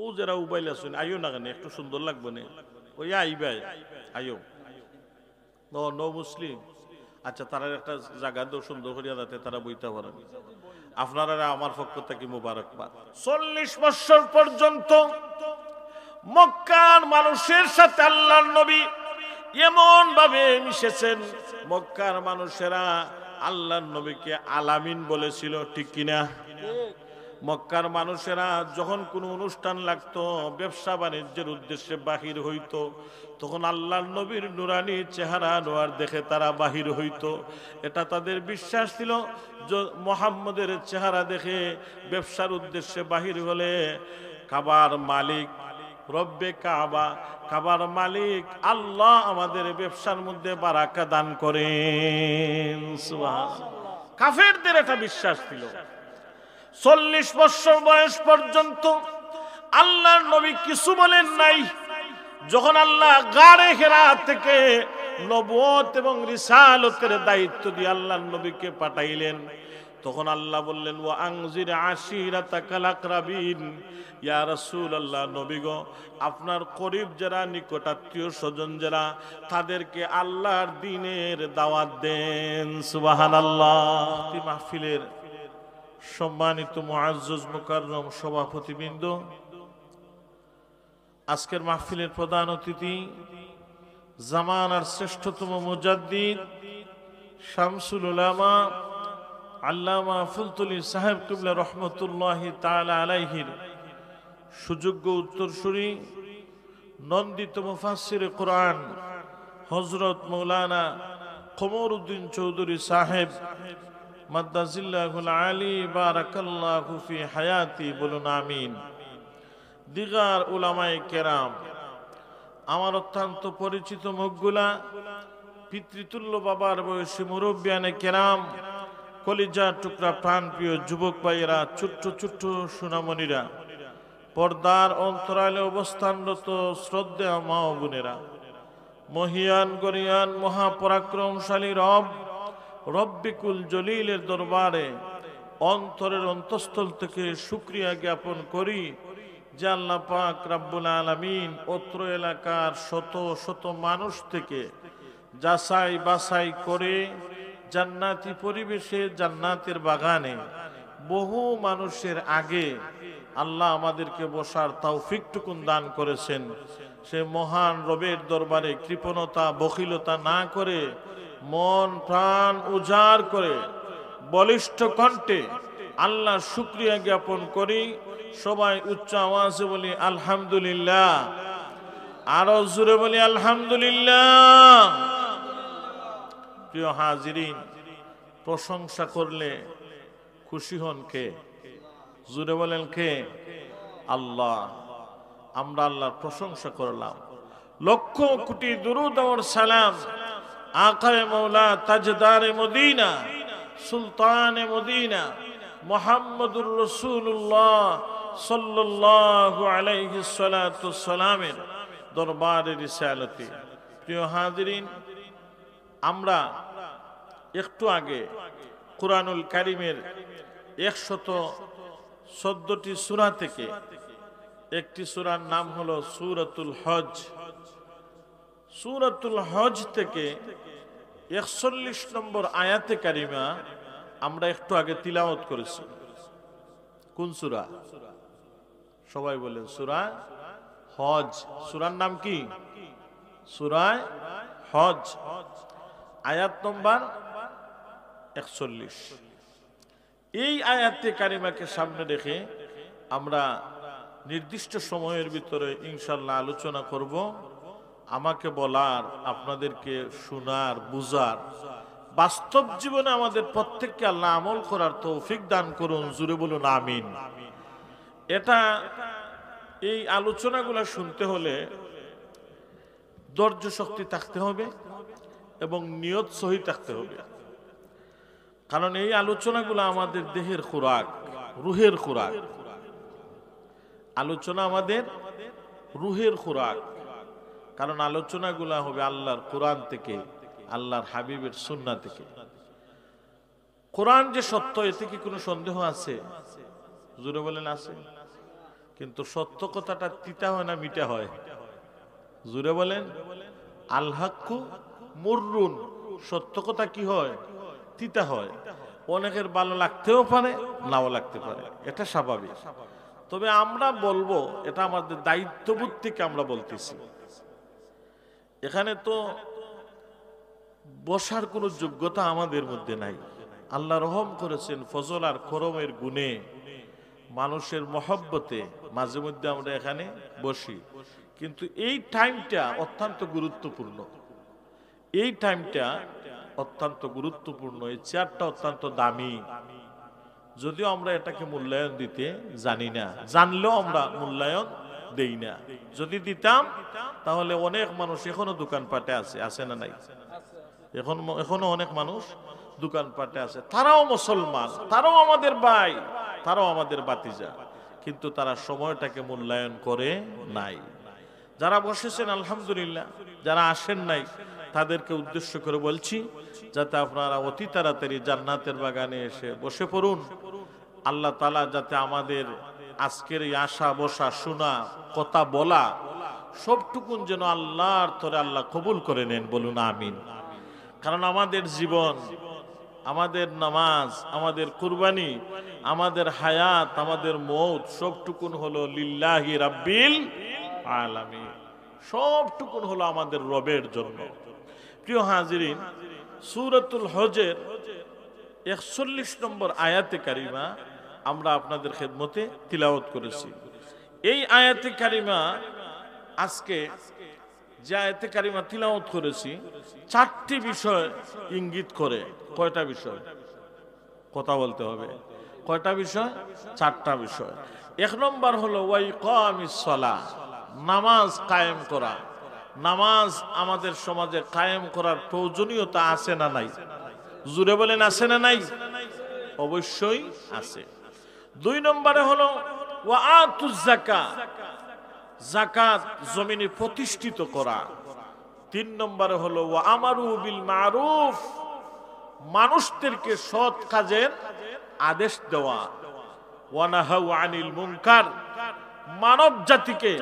ও যারা উবাইল আছেন আইও না কেন, একটু সুন্দর লাগবে না, ওই আইবাই আইও ন মুসলিম। আচ্ছা, তারা একটা জায়গা দেও সুন্দর করিয়া যাতে তারা বইতে পারেন। আপনারা আমার পক্ষ থেকে মুবারকবাদ। 40 বছর পর্যন্ত মক্কার মানুষের সাথে আল্লাহর নবী এমন ভাবে মিশেছেন, মক্কার মানুষেরা আল্লাহর নবীকে আলামিন বলেছিল, ঠিক কিনা? মক্কার মানুষেরা যখন কোনো অনুষ্ঠান লাগতো, ব্যবসা বাণিজ্যের উদ্দেশ্যে বাহির হইতো, তখন আল্লাহর নবীর নুরানি চেহারা নোয়ার দেখে তারা বাহির হইতো। এটা তাদের বিশ্বাস ছিল, মুহাম্মদের চেহারা দেখে ব্যবসার উদ্দেশ্যে বাহির হলে কাবার মালিক রব্বে কাবা, কাবার মালিক আল্লাহ আমাদের ব্যবসার মধ্যে বারাকা দান করেন। সুবহানাল্লাহ। কাফেরদের এটা বিশ্বাস ছিল। 40 বছর বয়স পর্যন্ত আল্লাহর নবী কিছু বলেন নাই। যখন আল্লাহ গারে হেরা থেকে নবুয়ত এবং রিসালতের দায়িত্ব দিয়ে আল্লাহর নবীকে পাঠাইলেন, তখন আল্লাহ বললেন, ওয়া আনজির আশিরাতাকাল আকরাবিন। ইয়া রাসূলুল্লাহ, নবী গো, আপনার করিব যারা, নিকটাত্মীয় স্বজন যারা, তাদেরকে আল্লাহর দ্বীনের দাওয়াত দেন। সুবহানাল্লাহ। মাহফিলের সম্মানিত মুআজ্জজ মুকাররম সভাপতিবৃন্দ, আজকের মাহফিলের প্রধান অতিথি জামানার শ্রেষ্ঠতম মুজাদ্দিদ শামসুল উলামা আল্লামা ফুলতুলি সাহেব কিবলা রহমতুল্লাহি তাআলা আলাইহির সুযোগ্য উত্তরসূরি, নন্দিত মুফাসসিরে কোরআন হযরত মাওলানা কমরউদ্দিন চৌধুরী সাহেব মাদ্দাজিল্লাহুল আলী বারাকাল্লাহু ফি হায়াতি, বলুন আমিন। দিগার উলামায়ে কেরাম, আমার অত্যন্ত পরিচিত মুখগুলা, পিতৃতুল্য বাবার বয়সী মুরব্বিয়ানে কেরাম, কলিজা টুকরা প্রাণপ্রিয় যুবক ভাইয়েরা, ছোট্ট ছোট্ট সোনামণিরা, পর্দার অন্তরালে অবস্থানরত শ্রদ্ধেয় মা ও বোনেরা, মহিয়ান গরিয়ান মহাপরাক্রমশালী রব রব্বিকুল জলিলের দরবারে অন্তরের অন্তঃস্থল থেকে শুকরিয়া জ্ঞাপন করি যে আল্লাহ পাক রাব্বুল আলামিন অত্র এলাকার শত শত মানুষ থেকে যাচাই বাছাই করে জান্নাতি পরিবেশে, জান্নাতের বাগানে বহু মানুষের আগে আল্লাহ আমাদেরকে বসার তৌফিকটুকুন দান করেছেন। সে মহান রবের দরবারে কৃপণতা বখিলতা না করে, মন প্রাণ উজাড় করে বলিষ্ঠ কণ্ঠে আল্লাহ শুকরিয়া জ্ঞাপন করি। সবাই উচ্চ আওয়াজে বলি আলহামদুলিল্লাহ, আরো জোরে বলি আলহামদুলিল্লাহ। প্রিয় হাজিরিন, প্রশংসা করলে খুশি হন কে? জোরে বলেন কে? আল্লাহ। আমরা আল্লাহর প্রশংসা করলাম। লক্ষ কোটি দুরূদ ও সালাম আকায়ে মওলা তাজদারে মদিনা সুলতানে মদিনা মুহাম্মদুর রাসূলুল্লাহ সাল্লাল্লাহু আলাইহি সাল্লাতু সালামের দরবারে রিসালতি। প্রিয় হাজিরিন, আমরা একটু আগে কুরআনুল কারীমের 114টি সূরা থেকে একটি সূরার নাম হলো সূরাতুল হজ। সূরাতুল হজ থেকে 41 নম্বর আয়াতে কারিমা আমরা একটু আগে তিলাওয়াত করেছি। কোন সূরা? সবাই বলেন সূরা হজ। সূরার নাম কি? সূরা হজ, আয়াত নম্বর 41। এই আয়াতে কারিমাকে সামনে রেখে আমরা নির্দিষ্ট সময়ের ভিতরে ইনশাআল্লাহ আলোচনা করব। আমাকে বলার, আপনাদেরকে শোনার, বুঝার, বাস্তব জীবনে আমাদের প্রত্যেককে আল্লাহ আমল করার তৌফিক দান করুন। জুড়ে বলুন আমিন। এটা এই আলোচনাগুলো শুনতে হলে ধৈর্য শক্তি থাকতে হবে এবং নিয়ত সহি থাকতে হবে। কারণ এই আলোচনাগুলো আমাদের দেহের খোরাক, রুহের খোরাক। আলোচনা আমাদের রুহের খোরাক। কারণ আলোচনাগুলা হবে আল্লাহর কোরআন থেকে, আল্লাহর হাবিবের সুন্নাহ থেকে। কোরআন যে সত্য, এতে কি কোনো সন্দেহ আছে? জোরে বলেন আছে? কিন্তু সত্য কথাটা তিতা হয় না মিঠা হয়? জুড়ে বলেন। আল হাক্কু মুররুন, সত্য কথা কি হয়? তিতা হয়। অনেকের ভালো লাগতেও পারে, নাও লাগতে পারে, এটা স্বাভাবিক। তবে আমরা বলবো, এটা আমাদের দায়িত্ববোধ থেকে আমরা বলতেছি। এখানে তো বসার কোনো যোগ্যতা আমাদের মধ্যে নাই। আল্লাহ রহম করেছেন ফজল আর করমের গুণে, মানুষের মহব্বতে মাঝে মধ্যে আমরা এখানে বসি। কিন্তু এই টাইমটা অত্যন্ত গুরুত্বপূর্ণ, এই টাইমটা অত্যন্ত গুরুত্বপূর্ণ, এই চেয়ারটা অত্যন্ত দামি। যদিও আমরা এটাকে মূল্যায়ন দিতে জানি না, জানলেও আমরা মূল্যায়ন দেই না। যদি দিতাম তাহলে অনেক মানুষ এখনো দোকানপাটে আছে, আছে না নাই? এখনো অনেক মানুষ দোকানপাটে আছে, তারাও মুসলমান, তারাও আমাদের ভাই, তারাও আমাদের বাতিজা, কিন্তু তারা সময়টাকে মূল্যায়ন করে নাই। যারা বসেছেন আলহামদুলিল্লাহ, যারা আসেন নাই তাদেরকে উদ্দেশ্য করে বলছি, যাতে আপনারা অতি তাড়াতাড়ি জান্নাতের বাগানে এসে বসে পড়ুন। আল্লাহ তাআলা যাতে আমাদের আজকের এই আসা বসা শোনা কথা বলা সবটুকুন যেন আল্লাহর তরে আল্লাহ কবুল করে নেন, বলুন আমিন। কারণ আমাদের জীবন, আমাদের নামাজ, আমাদের কুরবানি, আমাদের হায়াত, আমাদের মৌত সবটুকুন হলো লিল্লাহি রাব্বিল আলামিন, সবটুকুন হলো আমাদের রবের জন্য। প্রিয় হাজিরিন, সূরাতুল হজের 41 নম্বর আয়াতে কারিমা আমরা আপনাদের খেদমতে তিলাওয়াত করেছি। এই আয়াতে কারিমা, আজকে যে আয়াতে কারিমা তিলাওয়াত করেছি, 4টি বিষয় ইঙ্গিত করে। কয়টা বিষয়? কথা বলতে হবে। কয়টা বিষয়? 4টা বিষয়। 1 নম্বর হলো ওয়াইকামিস সালাহ, নামাজ কায়েম করা। নামাজ আমাদের সমাজে কায়েম করার প্রয়োজনীয়তা আছে না নাই? জুড়ে বলেন, আছে না নাই? অবশ্যই আছে। 2 নম্বরে হলো ওয়াআতুজ যাকাত, যাকাত জমিনে প্রতিষ্ঠিত করা। 3 নম্বরে হলো ওয়ামারু বিল মারুফ, মানুষদেরকে সৎ কাজের আদেশ দেওয়া। ওয়ানাহাউ আনিল মুনকার, মানব জাতিকে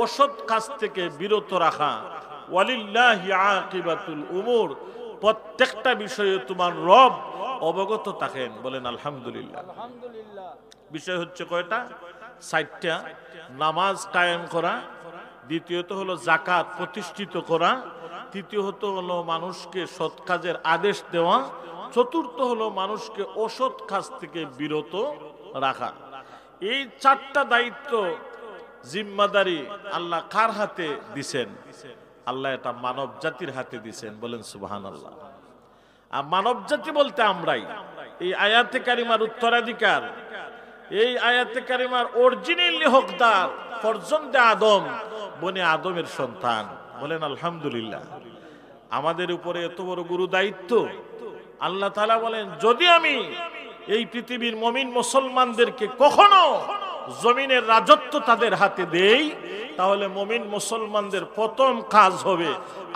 অসৎ কাজ থেকে বিরত রাখা। ওয়ালিল্লাহি আকিবাতুল উমুর, প্রত্যেকটা বিষয়ে তোমার রব অবগত থাকেন, বলেন আলহামদুলিল্লাহ। বিষয় হচ্ছে কয়টা? 4টা। নামাজ কায়েম করা, দ্বিতীয়ত হলো যাকাত প্রতিষ্ঠিত করা, তৃতীয়ত হলো মানুষকে সৎ কাজের আদেশ দেওয়া, চতুর্থ হলো মানুষকে অসৎ কাজ থেকে বিরত রাখা। এই 4টা দায়িত্ব, জিম্মাদারি আল্লাহ কার হাতে দিছেন? আল্লাহ এটা মানব জাতির হাতে দিছেন, বলেন সুবহানাল্লাহ। আর মানব জাতি বলতে আমরাই। এই আয়াতে কারিমার উত্তরাধিকার, এই আয়াতে কারিমার অরিজিনাল হকদার ফরজন্দে আদম, বনে আদমের সন্তান, বলেন আলহামদুলিল্লাহ। আমাদের উপরে এত বড় গুরু দায়িত্ব। আল্লাহ তাআলা বলেন, যদি আমি এই পৃথিবীর মুমিন মুসলমানদেরকে কখনো জমিনের রাজত্ব তাদের হাতে দেই, তাহলে মুমিন মুসলমানদের প্রথম কাজ হবে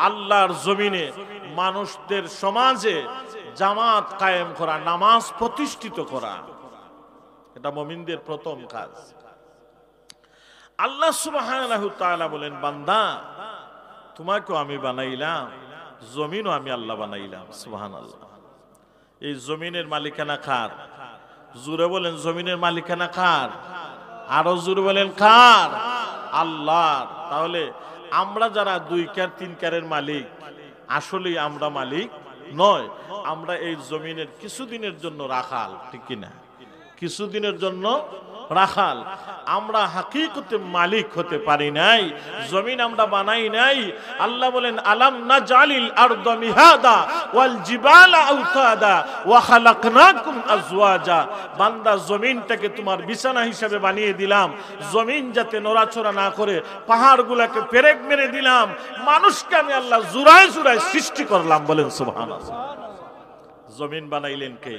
আল্লাহর জমিনে মানুষদের সমাজে জামাত কায়েম করা, নামাজ প্রতিষ্ঠিত করা। এটা মুমিনদের প্রথম কাজ। আল্লাহ সুবহানাহু তাআলা বলেন, বান্দা তোমাকেও আমি বানাইলাম, জমিনও আমি আল্লাহ বানাইলাম। সুবহানাল্লাহ। এই জমিনের মালিকানা কার? জুড়ে বলেন, জমিনের মালিকানা কার? আরো জুড়ে বলেন, কার? আল্লাহর। তাহলে আমরা যারা 2 কার 3 কারের মালিক, আসলেই আমরা মালিক নয়। আমরা এই জমিনের কিছুদিনের জন্য রাখাল, ঠিক কিনা? কিছুদিনের জন্য রাখাল। আমরা হাকিকতে মালিক হতে পারি নাই, জমিন আমরা বানাই নাই। আল্লাহ বলেন, আলাম নাজালিল আরদা মিহাদা ওয়াল জিবালা আওতাদা ওয়া খালাকনাকুম আজওয়াজা। বান্দা, জমিনটাকে তোমার বিছানা হিসেবে বানিয়ে দিলাম, জমিন যাতে নড়াচড়া না করে, পাহাড়গুলোকে পেরেক মেরে দিলাম, মানুষকে আমি আল্লাহ জুড়ায় জুড়ায় সৃষ্টি করলাম, বলেন সুবহানাল্লাহ। জমিন বানাইলেন কে?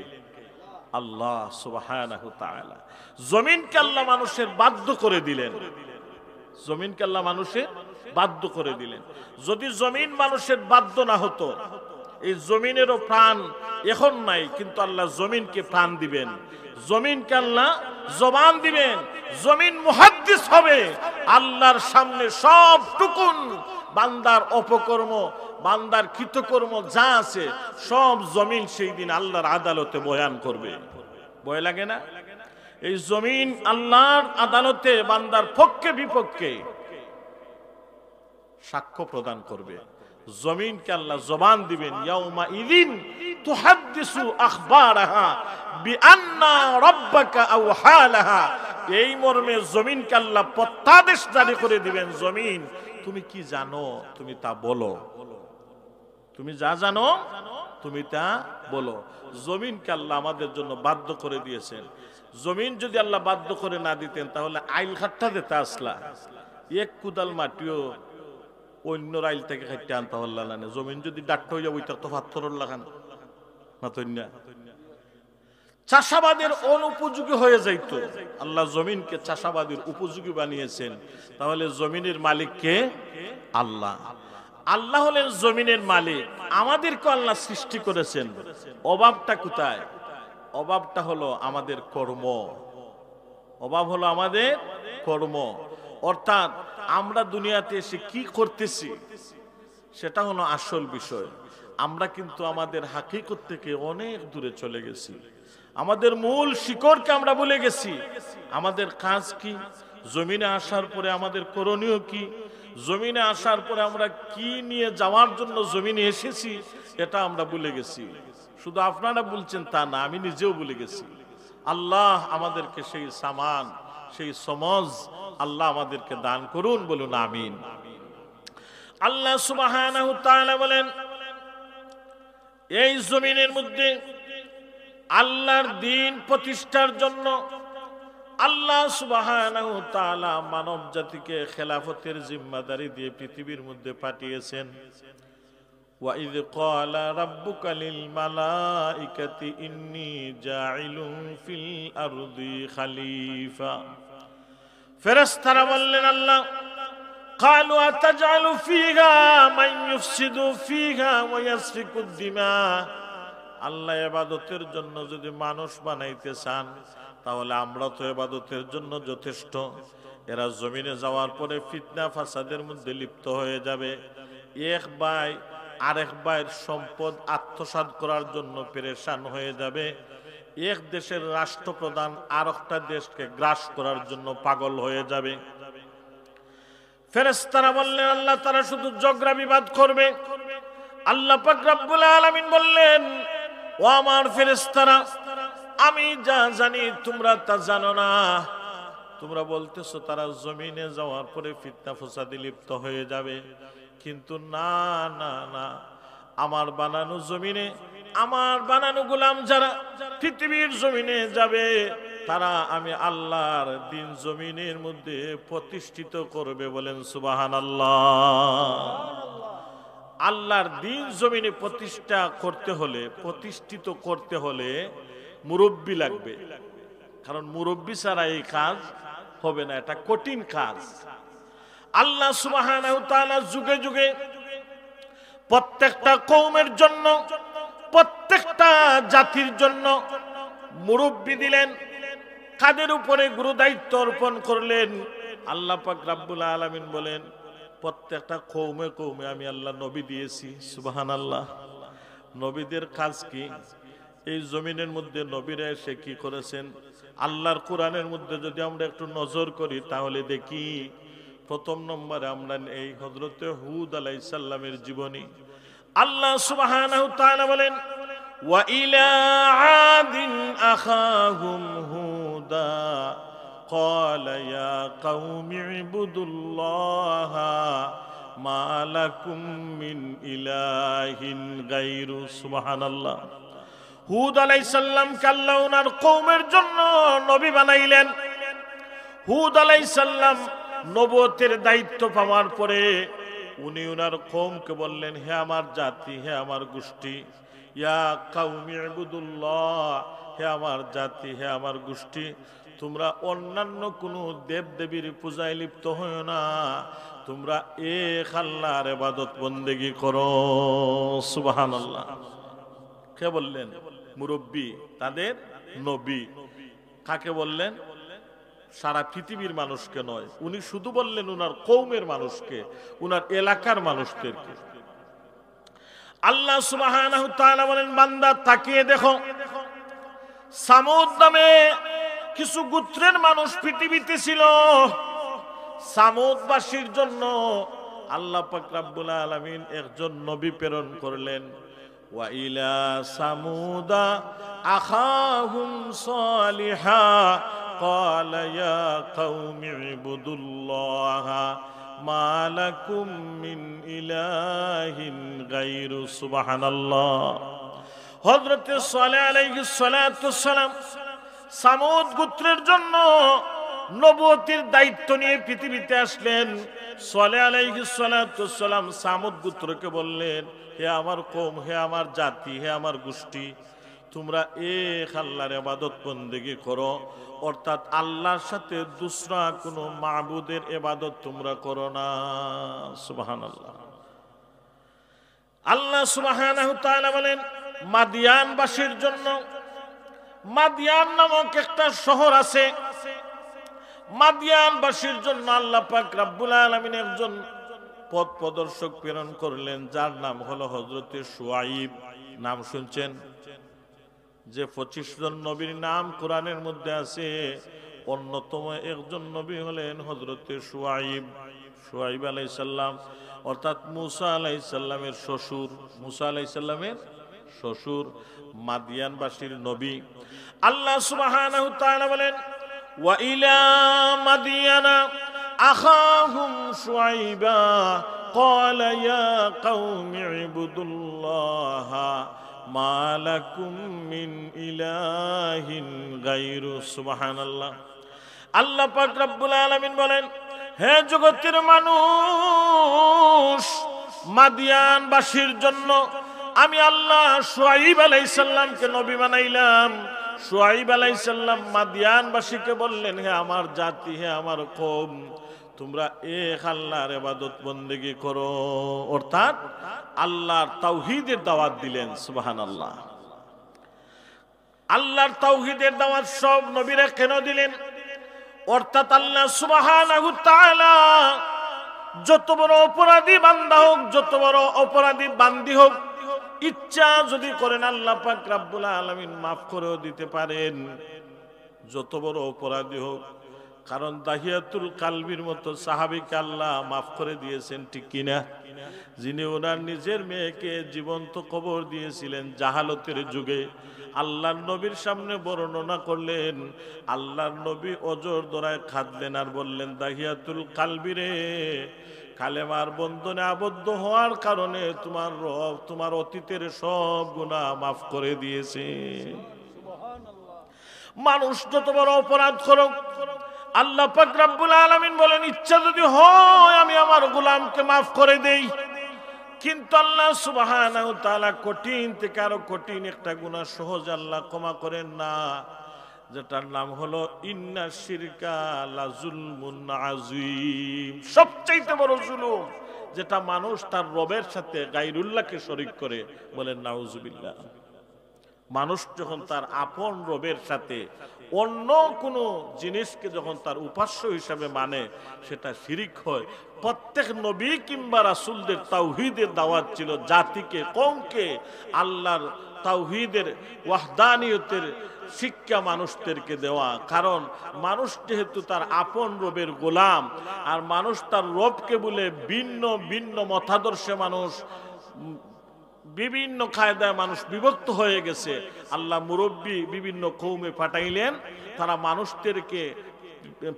আল্লাহ সুবহানাহু তাআলা। জমিনকে আল্লাহ মানুষের বাধ্য করে দিলেন, জমিনকে আল্লাহ মানুষের বাধ্য করে দিলেন। যদি জমিন মানুষের বাধ্য না হতো, এই জমিনেরও প্রাণ এখন নাই, কিন্তু আল্লাহ জমিনকে প্রাণ দিবেন, জমিনকে আল্লাহ জবান দিবেন, জমিন মুহাদ্দিস হবে। আল্লাহর সামনে সব টুকুন বান্দার অপকর্ম, বান্দার কৃতকর্ম যা আছে সব জমিন সেই দিন আল্লাহর আদালতে বয়ান করবে। ভয় লাগে না? এই জমিন আল্লাহর আদালতে বান্দার পক্ষে বিপক্ষে সাক্ষ্য প্রদান করবে। জমিনকে আল্লাহ জবান দিবেন, ইয়াউমা ইদিন তুহাদ্দিসু আখবারাহা বিআন্না রাব্বাকা আওহালাহা। এই মর্মে জমিনকে আল্লাহ প্রত্যাদেশ জারি করে দিবেন, জমিন তুমি কি জানো তুমি তা বলো, তুমি যা জানো তুমি তা বলো। জমিনকে আল্লাহ আমাদের জন্য বাধ্য করে দিয়েছেন। জমিন যদি আল্লাহ বাধ্য করে না দিতেন তাহলে আইল খাট্টা দিতে আসলা, এক কুদাল মাটিও অন্য রাইল থেকে খাইতে আনতে পারলা না। জমিন যদি ডাক্ট হয়ে যাবো তো পাথর লাগান না তো না, চাষাবাদের অনুপযোগী হয়ে যাইতো। আল্লাহ জমিনকে চাষাবাদের উপযোগী বানিয়েছেন। তাহলে জমিনের মালিক কে? আল্লাহ। আল্লাহ হলেন জমিনের মালিক। আমাদেরকে আল্লাহ সৃষ্টি করেছেন। অভাবটা কোথায়? অভাবটা হলো আমাদের কর্ম। অভাব হলো আমাদের কর্ম। অর্থাৎ আমরা দুনিয়াতে এসে কি করতেছি সেটা হলো আসল বিষয়। আমরা কিন্তু আমাদের হাকিকত থেকে অনেক দূরে চলে গেছি। আমাদের মূল শিকড়কে আমরা ভুলে গেছি। আমাদের কাজ কি? জমিনে আসার পরে আমাদের করণীয় কি? জমিনে আসার পরে আমরা কি নিয়ে যাওয়ার জন্য জমিনে এসেছি এটা আমরা ভুলে গেছি। শুধু আপনারা বলছেন তা না, আমি নিজেও ভুলে গেছি। আল্লাহ আমাদেরকে সেই সামান, সেই সমজ আল্লাহ আমাদেরকে দান করুন, বলুন আমিন। আল্লাহ সুবহানাহু ওয়া তাআলা বলেন, এই জমিনের মধ্যে আল্লাহর দ্বীন প্রতিষ্ঠার জন্য আল্লাহ সুবহানাহু ওয়া তাআলা মানব জাতিকে খেলাফতের জিম্মাদারি দিয়ে পৃথিবীর মধ্যে পাঠিয়েছেন। ওয়া ইয ক্বালা রাব্বুকা লিল মালাইকাতি ইন্নী জাইলুন ফিল আরদি খলিফা। ফেরেশতারা বললেন আল্লাহ, ক্বালু আতাজআলু ফীহা মান ইউফসিদু ফীহা ওয়া ইয়াসফিকুদ দিমা। আল্লাহ ইবাদতের জন্য যদি মানুষ বানাইতে চান তাহলে আমরা তো ইবাদতের জন্য যথেষ্ট। এরা জমিনে যাওয়ার পরে ফিতনা ফাসাদের মধ্যে লিপ্ত হয়ে যাবে। এক ভাই আরেক ভাইয়ের সম্পদ আত্মসাৎ করার জন্য পেরেশান হয়ে যাবে। এক দেশের রাষ্ট্রপ্রধান আরেকটা দেশকে গ্রাস করার জন্য পাগল হয়ে যাবে। ফেরেশতারা বললেন আল্লাহ তারা শুধু ঝগড়া বিবাদ করবে। আল্লাহ পাক রব্বুল আলামিন বললেন, ও আমার ফেরেশতারা, আমি যা জানি তোমরা তা জানো না। তোমরা বলতেছো তারা জমিনে যাওয়ার পরে ফিতনা ফাসাদে লিপ্ত হয়ে যাবে, কিন্তু না না না, আমার বানানো জমিনে আমার বানানো গোলাম যারা পৃথিবীর জমিনে যাবে তারা আমি আল্লাহর দ্বীন জমিনের মধ্যে প্রতিষ্ঠিত করবে। বলেন সুবহানাল্লাহ। আল্লাহর দ্বীন জমিনে প্রতিষ্ঠা করতে হলে, প্রতিষ্ঠিত করতে হলে মুরব্বী লাগবে। কারণ মুরব্বী ছাড়া এই কাজ হবে না, এটা কঠিন কাজ। আল্লাহ সুবহানাহু ওয়া তাআলা যুগে যুগে প্রত্যেকটা কওমের জন্য, প্রত্যেকটা জাতির জন্য মুরব্বী দিলেন, কাদের উপরে গুরু দায়িত্ব অর্পণ করলেন। আল্লাহ পাক রব্বুল আলামিন বলেন, প্রত্যেকটা কওমে কওমে আমি আল্লাহ নবী দিয়েছি। সুবহানাল্লাহ। নবীদের কাজ কি? এই জমিনের মধ্যে নবীরা এসে কি করেছেন? আল্লাহর কোরআনের মধ্যে যদি আমরা একটু নজর করি তাহলে দেখি প্রথম নম্বরে আমরা এই হযরতে হুদ আলাইহিস সালামের জীবনী। আল্লাহ সুবহানাহু ওয়া তাআলা বলেন, ওয়া ইলা আদিন আখাহুম হুদা ক্বালা ইয়া কওমি ইবুদুল্লাহা মা লাকুম মিন ইলাহিন গায়রু। সুবহানাল্লাহ। হুদ আলাইহিস সালামকে আল্লাহ ওনার কওমের জন্য নবী বানাইলেন। হুদ আলাইহিস সালাম নবুয়তের দায়িত্ব পাওয়ার পরে উনি ওনার কওমকে বললেন, হে আমার জাতি, হে আমার গোষ্ঠী, ইয়া কওমি ইবুদুল্লাহ, হে আমার জাতি, হে আমার গোষ্ঠী, তোমরা অন্যান্য কোন দেব দেবীর পূজায় লিপ্ত হও না, তোমরা এক আল্লাহর ইবাদত বন্দেগী করো। সুবহানাল্লাহ। কে বললেন? মুরব্বী, তাদের নবী। কাকে বললেন? সারা পৃথিবীর মানুষকে নয়, উনি শুধু বললেন উনার কওমের মানুষকে, উনার এলাকার মানুষদেরকে। আল্লাহ সুবহানাহু ওয়া তাআলা বলেন, বান্দা তাকিয়ে দেখো, সামুদ নামে কিছু গোত্রের মানুষ পৃথিবীতে ছিল। সামুদবাসীর জন্য আল্লাহ পাক রব্বুল আলামিন একজন নবী প্রেরণ করলেন। ওয়া ইলা সামুদা আখাহুম সালিহা ক্বালা ইয়া কওমি ইবুদুল্লাহা মা লাকুম মিন ইলাহিন গায়রু। সুবহানাল্লাহ। হযরত সালেহ আলাইহিস সালাতু ওয়াস সালাম সামুদ গোত্রের জন্য নবুয়তির দায়িত্ব নিয়ে পৃথিবীতে আসলেন। সালেহ আলাইহিস সালাতু ওয়াস সালাম সামুদ গোত্রকে বললেন, হে আমার কওম, হে আমার জাতি, হে আমার গোষ্ঠী, তোমরা এক আল্লাহর ইবাদত বন্দেগী করো, অর্থাৎ আল্লাহর সাথে দুসরা কোনো মাবুদের ইবাদত তোমরা করো না। সুবহানাল্লাহ। আল্লাহ সুবহানাহু ওয়া তাআলা বলেন, মাদিয়ানবাসীর জন্য, মাদিয়ান নামক একটা শহর আছে, মাদিয়ানবাসীর জন্য আল্লাহ পাক রব্বুল আলামিন একজন পথ প্রদর্শক প্রেরণ করলেন, যার নাম হলো হযরতে শুআইব। নাম শুনছেন? যে 25 জন নবীর নাম কোরআনের মধ্যে আছে, অন্যতম একজন নবী হলেন হযরতে শুআইব। শুআইব আলাইহিস সালাম অর্থাৎ মুসা আলাইহিস সালামের শ্বশুর, মুসা আলাইহিস সালামের শ্বশুর, মাদিয়ানবাসীর নবী। আল্লাহ সুবহানাহু ওয়া তাআলা বলেন, ওয়া ইলা মাদিয়ানা আখাহুম শুআইবা ক্বালা ইয়া কওমি ইবুদুল্লাহা মা লাকুম মিন ইলাহিন গায়রু। সুবহানাল্লাহ। আল্লাহ পাক রব্বুল আলামিন বলেন, হে জগতের মানুষ, মাদিয়ানবাসীর জন্য আমি আল্লাহ শুআইব আলাইহিস সালামকে নবী বানাইলাম। শুআইব আলাইহিস সালাম মাদিয়ানবাসীকে বললেন, হে আমার জাতি, হে আমার কওম, তোমরা এক আল্লাহর ইবাদত বন্দেগী করো, অর্থাৎ আল্লাহর তাওহীদের দাওয়াত দিলেন। সুবহানাল্লাহ। আল্লাহর তাওহীদের দাওয়াত সব নবীরা কেন দিলেন? অর্থাৎ আল্লাহ সুবহানাহু ওয়া তাআলা যত বড় অপরাধী বান্দা হোক, যত বড় অপরাধী বান্দি হোক, ইচ্ছা যদি করেন আল্লাহ পাক রব্বুল আলামিন মাফ করেও দিতে পারেন, যত বড় অপরাধী হোক। কারণ দাহিয়াতুল কালবির মতো সাহাবীকে আল্লাহ মাফ করে দিয়েছেন, ঠিক কিনা? যিনি ওনার নিজের মেয়েকে জীবন্ত কবর দিয়েছিলেন জাহালতের যুগে, আল্লাহর নবীর সামনে বর্ণনা করলেন। আল্লাহর নবী অজর দরায় খাদলেন আর বললেন, দাহিয়াতুল কালবিরে, কালেমার বন্ধনে আবদ্ধ হওয়ার কারণে তোমার রব তোমার অতীতের সব গুনাহ মাফ করে দিয়েছে। মানুষ যত বড় অপরাধ করুক, আল্লাহ পাক রব্বুল আলামিন বলেন, ইচ্ছা যদি হয় আমি আমার গোলামকে মাফ করে দেই। কিন্তু আল্লাহ সুবহানাহু ওয়া তাআলা কঠিন থেকে আরো কঠিন একটা গুনাহ সহজ আল্লাহ ক্ষমা করেন না, যেটার নাম হলো ইন্না শিরকা লাযুলমুন আযীম। সবচেয়ে বড় জুলুম যেটা মানুষ তার রবের সাথে গায়রুল্লাহকে শরীক করে, বলেন নাউজুবিল্লাহ। মানুষ যখন তার আপন রবের সাথে অন্য কোনো জিনিসকে যখন তার উপাস্য হিসাবে মানে, সেটা শিরিক হয়। প্রত্যেক নবী কিংবা রাসূলদের তাওহীদের দাওয়াত ছিল জাতিকে, কওমকে আল্লাহর তাওহীদের ওয়াহদানিয়তের শিক্ষা মানুষদেরকে দেওয়া। কারণ মানুষ যেহেতু তার আপন রবের গোলাম, আর মানুষ তার রবকে বলে ভিন্ন ভিন্ন মতাদর্শে মানুষ, বিভিন্ন কায়দায় মানুষ বিভক্ত হয়ে গেছে। আল্লাহ মুরব্বী বিভিন্ন কওমে পাঠাইলেন, তারা মানুষদেরকে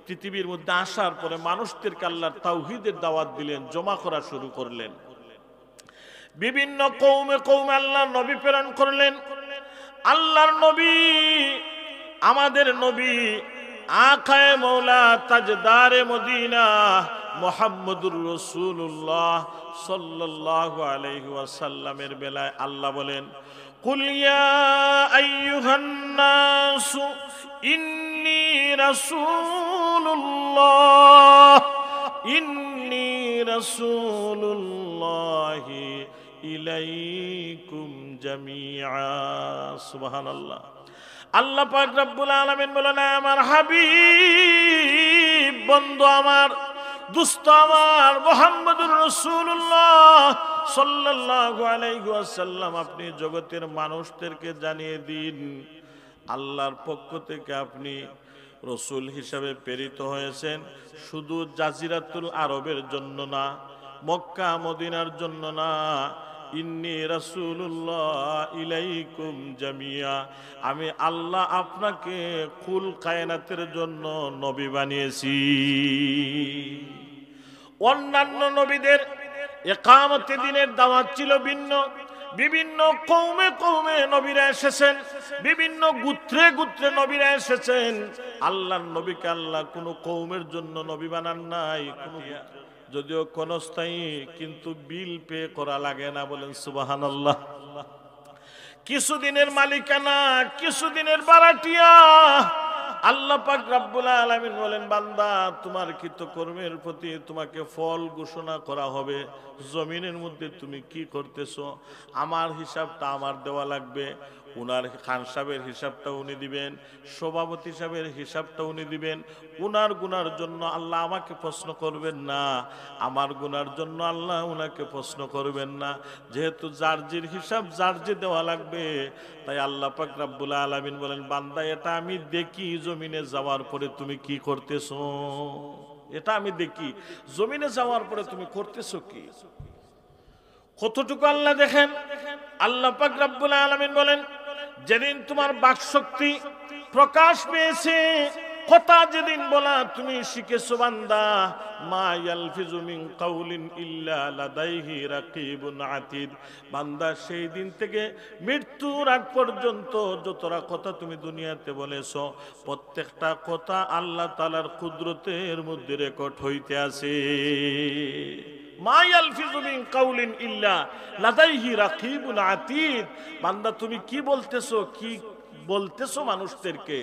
পৃথিবীর মধ্যে আসার পরে মানুষদেরকে আল্লাহর তাওহীদের দাওয়াত দিলেন, জমা করা শুরু করলেন। বিভিন্ন কওমে কওমে আল্লাহর নবী প্রেরণ করলেন। আল্লাহর নবী, আমাদের নবী আকায়ে মৌলা তাজদারে মদিনা মুহাম্মদুর রাসূলুল্লাহ সাল্লাল্লাহু আলাইহি ওয়াসাল্লামের বেলায় আল্লাহ বলেন, কুল ইয়া আইয়ুহান নাসু ইন্নী রাসূলুল্লাহি ইলাইকুম জামিআ। সুবহানাল্লাহ। আল্লাহ পাক রব্বুল আলামিন বলেন, আমার হাবিব বন্ধু আমার, দুস্থ আমার মুহাম্মদুর রাসূলুল্লাহ সাল্লাল্লাহু আলাইহি ওয়াসাল্লাম, আপনি জগতের মানুষদেরকে জানিয়ে দিন আল্লাহর পক্ষ থেকে আপনি রসুল হিসাবে প্রেরিত হয়েছেন, শুধু জাজিরাতুল আরবের জন্য না, মক্কা মদিনার জন্য না। ইন্নী রাসূলুল্লাহ ইলাইকুম জামিয়া, আমি আল্লাহ আপনাকে কুল কায়নাতের জন্য নবী বানিয়েছি। অন্যান্য নবীদের ইকামতে দিনের দাওয়াত ছিল ভিন্ন, বিভিন্ন কওমে কওমে নবীরা এসেছেন, বিভিন্ন গোত্রে গোত্রে নবীরা এসেছেন। আল্লাহর নবীকে আল্লাহ কোনো কওমের জন্য নবী বানান নাই, যদিও ক্ষণস্থায়ী, কিন্তু বিল পে করা লাগে না, বলেন সুবহানাল্লাহ। কিছুদিনের মালিকানা, কিছুদিনের বারাটিয়া। আল্লাহ পাক রব্বুল আলামিন বলেন, বান্দা তোমার কৃতকর্মের প্রতি তোমাকে ফল ঘোষণা করা হবে। জমিনের মধ্যে তুমি কি করতেছো, আমার হিসাবটা আমার দেওয়া লাগবে। উনার খান সাহেবের হিসাবটা উনি দিবেন, সভাপতি সাহেবের হিসাবটা উনি দিবেন। উনার গুনার জন্য আল্লাহ আমাকে প্রশ্ন করবেন না, আমার গুনার জন্য আল্লাহ উনাকে প্রশ্ন করবেন না। যেহেতু জার্জির হিসাব জার্জি দেওয়া লাগবে, তাই আল্লাহ পাক রব্বুল আলামিন বলেন, বান্দা এটা আমি দেখি জমিনে যাওয়ার পরে তুমি কি করতেছো, এটা আমি দেখি জমিনে যাওয়ার পরে তুমি করতেছো কি, কতটুকু আল্লাহ দেখেন। আল্লাহ পাক রব্বুল আলামিন বলেন, যেদিন তোমার বাকশক্তি প্রকাশ পেয়েছে, কথা যেদিন বলা তুমি শিখেছো বান্দা, মা ইয়ালফিজু মিন কাউলিন ইল্লা লাদাইহি রাকিবুন আতীদ, বান্দা সেই দিন থেকে মৃত্যুর আগ পর্যন্ত যতটা কথা তুমি দুনিয়াতে বলেছো, প্রত্যেকটা কথা আল্লাহ তাআলার কুদরতের মধ্যে রেকর্ড হইতে আছে। মা ইয়ালফিজু মিন কাউলিন ইল্লা লাদাইহি রাকিবুন আতীদ, বান্দা তুমি কি বলতেছো, কি বলতেছো মানুষদেরকে,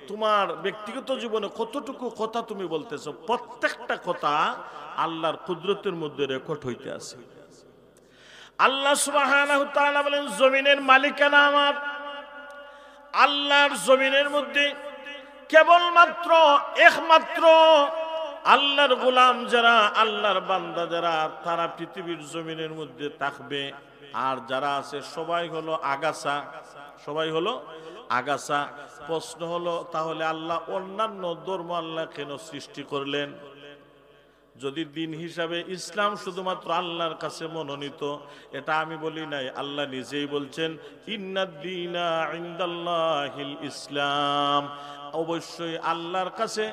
তোমার ব্যক্তিগত জীবনে কতটুকু কথা তুমি বলতেছো, প্রত্যেকটা কথা আল্লাহর কুদরতের মধ্যে রেকর্ড হইতে আছে। আল্লাহ সুবহানাহু ওয়া তাআলা বলেন, জমিনের মালিকানা আমার। আল্লাহর জমিনের মধ্যে কেবলমাত্র একমাত্র আল্লাহর গোলাম যারা, আল্লাহর বান্দা যারা, তারা পৃথিবীর জমিনের মধ্যে থাকবে। আর যারা আছে সবাই হলো আগাছা, সবাই হলো আগাছা। প্রশ্ন হলো, তাহলে আল্লাহ অন্যান্য ধর্ম আল্লাহ কেন সৃষ্টি করলেন? যদি দিন হিসাবে ইসলাম শুধুমাত্র আল্লাহর কাছে মনোনীত, এটা আমি বলি নাই, আল্লাহ নিজেই বলছেন, ইন্নাদ-দীনা ইনদাল্লাহিল ইসলাম, অবশ্যই আল্লাহর কাছে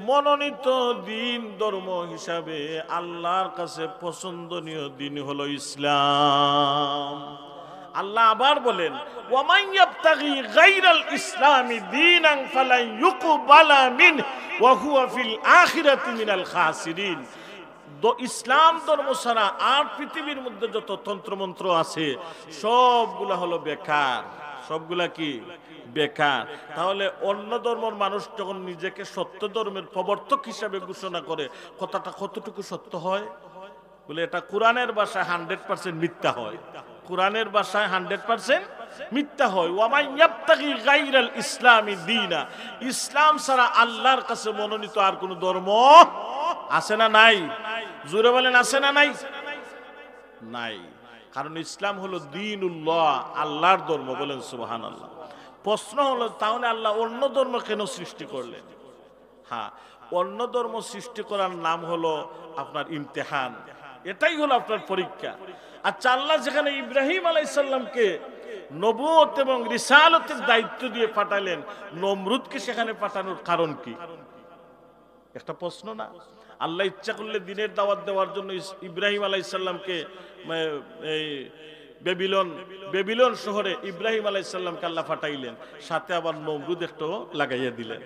মনোনীত দিন ধর্ম হিসাবে আল্লাহর কাছে পছন্দনীয় দিন হলো ইসলাম। আল্লাহ আবার বলেন, ওয়ামান ইয়াবতাগি গায়রাল ইসলামি দীনান ফালান ইউকবালা মিনহু ওয়া হুয়া ফিল আখিরাতি মিনাল খাসিরিন। ইসলাম ধর্ম ছাড়া আর পৃথিবীর মধ্যে যত তন্ত্রমন্ত্র আছে সবগুলা হলো বেকার। সবগুলা কি? বেকার। তাহলে অন্য ধর্মের মানুষ যখন নিজেকে সত্য ধর্মের প্রবর্তক হিসাবে ঘোষণা করে, কথাটা কতটুকু সত্য হয়? বলে এটা কোরআনের ভাষায় 100% মিথ্যা হয়। কোরআনের ভাষায় 100% মিথ্যা হয়। ওয়ামান ইয়াবতাগি গায়রাল ইসলামি দীনা, ইসলাম ছাড়া আল্লাহর কাছে মনোনীত আর কোন ধর্ম আছে না নাই? জোরে বলেন, আছে না নাই? নাই। কারণ ইসলাম হলো দীনুল্লাহ, আল্লাহর ধর্ম। বলেন সুবহানাল্লাহ। প্রশ্ন হলো, তাহলে আল্লাহ অন্য ধর্ম কেন সৃষ্টি করলেন? হ্যাঁ, অন্য ধর্ম সৃষ্টি করার নাম হলো আপনার ইমতিহান। এটাই হলো আপনার পরীক্ষা। আচ্ছা, আল্লাহ যেখানে ইব্রাহিম আলাইহিস সালামকে নবুয়ত এবং রিসালতের দায়িত্ব দিয়ে পাঠালেন, নমরুদকে সেখানে পাঠানোর কারণ কি? একটা প্রশ্ন না? আল্লাহ ইচ্ছা করলে দিনের দাওয়াত দেওয়ার জন্য ইব্রাহিম আলাইহিস সালামকে এই বেবিলন শহরে ইব্রাহিম আলাইহিস সালামকে আল্লাহ পাঠাইলেন, সাথে আবার নমরুদ একটু লাগাইয়া দিলেন।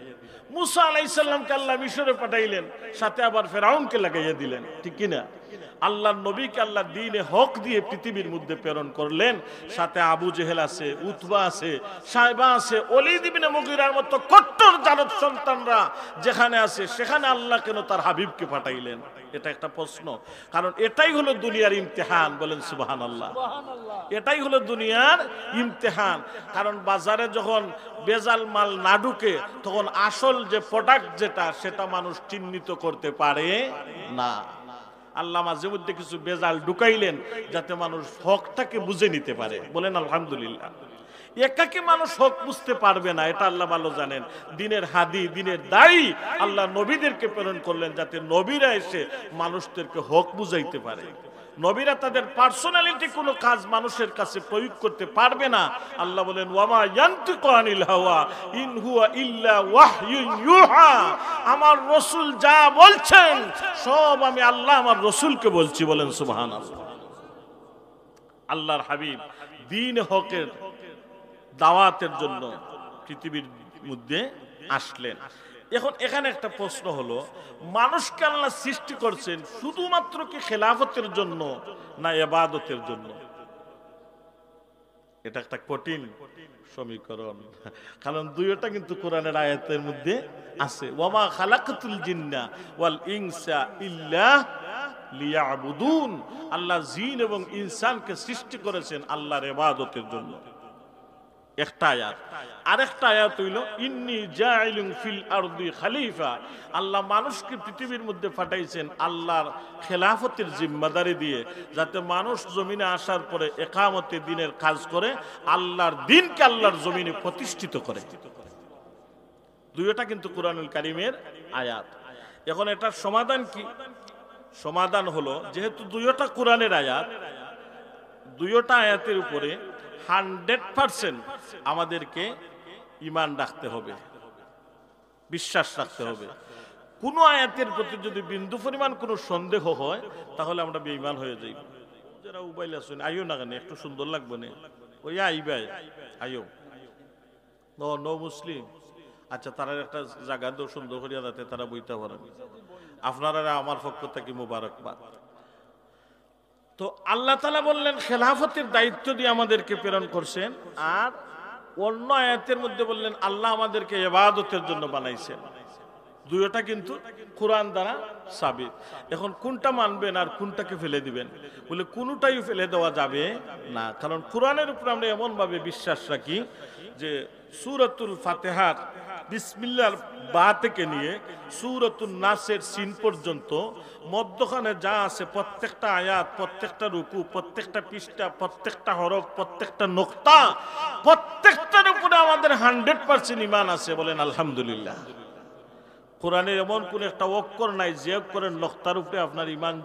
মুসা আলাইহিস সালামকে আল্লাহ মিশরে পাঠাইলেন, সাথে আবার ফেরাউনকে লাগাইয়া দিলেন, ঠিক কি না? আল্লাহর নবীকে আল্লাহ দ্বীনে হক দিয়ে পৃথিবীর মধ্যে প্রেরণ করলেন, সাথে আবু জেহেল আছে, উতবা আছে, সাইবা আছে, ওলীদ ইবনে মুগীরার মতো কট্টর জারদ সন্তানরা যেখানে আছে সেখানে আল্লাহ কেন তার হাবিবকে পাঠাইলেন? এটা একটা প্রশ্ন। কারণ এটাই হলো দুনিয়ার ইমতিহান, বলেন সুবহানাল্লাহ। এটাই হলো দুনিয়ার ইমতিহান। কারণ বাজারে যখন বেজাল মাল না ঢুকে তখন আসল যে প্রোডাক্ট যেটা সেটা মানুষ চিহ্নিত করতে পারে না। আল্লাহ মাঝে মধ্যে কিছু বেজাল ঢুকাইলেন যাতে মানুষ হকটাকে বুঝে নিতে পারে, বলেন আলহামদুলিল্লাহ। একাকে মানুষ হক বুঝতে পারবে না, এটা আল্লাহ ভালো জানেন। দিনের হাদি, দিনের দায়ী আল্লাহ নবীদেরকে প্রেরণ করলেন যাতে নবীরা এসে মানুষদেরকে হক বুঝাইতে পারে। নবীরা তাদের পার্সোনালিটি কোনো কাজ মানুষের কাছে প্রয়োগ করতে পারবে না। আল্লাহ বলেন ওয়ামা ইয়ানতিকু আনিল হাওয়া ইন হুয়া ইল্লা ওয়াহয়ুন ইউহা। আমার রাসূল যা বলছেন সব আমি আল্লাহ আমার রাসূলকে বলছি, বলেন সুবহানাল্লাহ। আল্লাহর হাবিব দ্বীন হকের দাওয়াতের জন্য পৃথিবীর মধ্যে আসলেন। এখন এখানে একটা প্রশ্ন হলো, মানুষকে আল্লাহ সৃষ্টি করছেন শুধুমাত্র কি খেলাফতের জন্য না ইবাদতের জন্য? এটা একটা কঠিন সমীকরণ, কারণ দুইটা কিন্তু কোরআনের আয়াতের মধ্যে আছে। ওয়ামা খালাকাতুল জিন্না ওয়াল ইনসা ইল্লা লিয়াবুদুন। আল্লাহ জিন এবং ইনসানকে সৃষ্টি করেছেন আল্লাহর ইবাদতের জন্য, একটা আয়াত। আরেকটা আয়াত হইল ইন্নী জাইলুন ফিল আরদি খলিফা। আল্লাহ মানুষকে পৃথিবীর মধ্যে পাঠাইছেন আল্লাহর খেলাফতের জিম্মাদারি দিয়ে, যাতে মানুষ জমিনে আসার পরে ইকামতে দ্বীনের কাজ করে আল্লাহর দ্বীনকে আল্লাহর জমিনে প্রতিষ্ঠিত করে। দুইটা কিন্তু কোরআনুল কারীমের আয়াত। এখন এটার সমাধান কি? সমাধান হলো, যেহেতু দুইটা কোরআনের আয়াত, দুইটা আয়াতের উপরে 100% আমাদেরকে ঈমান রাখতে হবে, বিশ্বাস রাখতে হবে। কোন আয়াতের প্রতি যদি বিন্দু পরিমাণ কোনো সন্দেহ হয় তাহলে আমরা বেঈমান হয়ে যাই। যারা উবাইল আছেন আইও না কেন, একটু সুন্দর লাগবে না, ওই আইবাই আইও নো মুসলিম। আচ্ছা, তারা একটা জায়গা দেও সুন্দর করিয়া যাতে তারা বইতে পারেন। আপনারা আমার পক্ষ থেকে মুবারকবাদ। তো আল্লাহ তাআলা বললেন খেলাফতের দায়িত্ব দিয়ে আমাদেরকে প্রেরণ করছেন, আর অন্য আয়াতের মধ্যে বললেন আল্লাহ আমাদেরকে ইবাদতের জন্য বানাইছেন। দুইটা কিন্তু কোরআন দ্বারা সাবিত। এখন কোনটা মানবেন আর কোনটাকে ফেলে দিবেন? বলে কোনটাই ফেলে দেওয়া যাবে না, কারণ কোরআনের উপর আমরা এমন ভাবে বিশ্বাস রাখি যে সূরাতুল ফাতিহার বিসমিল্লাহর বা থেকে নিয়ে সূরাতুন নাসের সিন পর্যন্ত মধ্যখানে যা আছে প্রত্যেকটা আয়াত, প্রত্যেকটা রুকু, প্রত্যেকটা পৃষ্ঠা, প্রত্যেকটা হরফ, প্রত্যেকটা নোক্তা, প্রত্যেকটার উপরে আমাদের 100% ঈমান আছে, বলেন আলহামদুলিল্লাহ। কোরআনের এমন কোন একটা অক্ষর নাই যে অক্ষরের নোক্তার উপরে আপনার ঈমান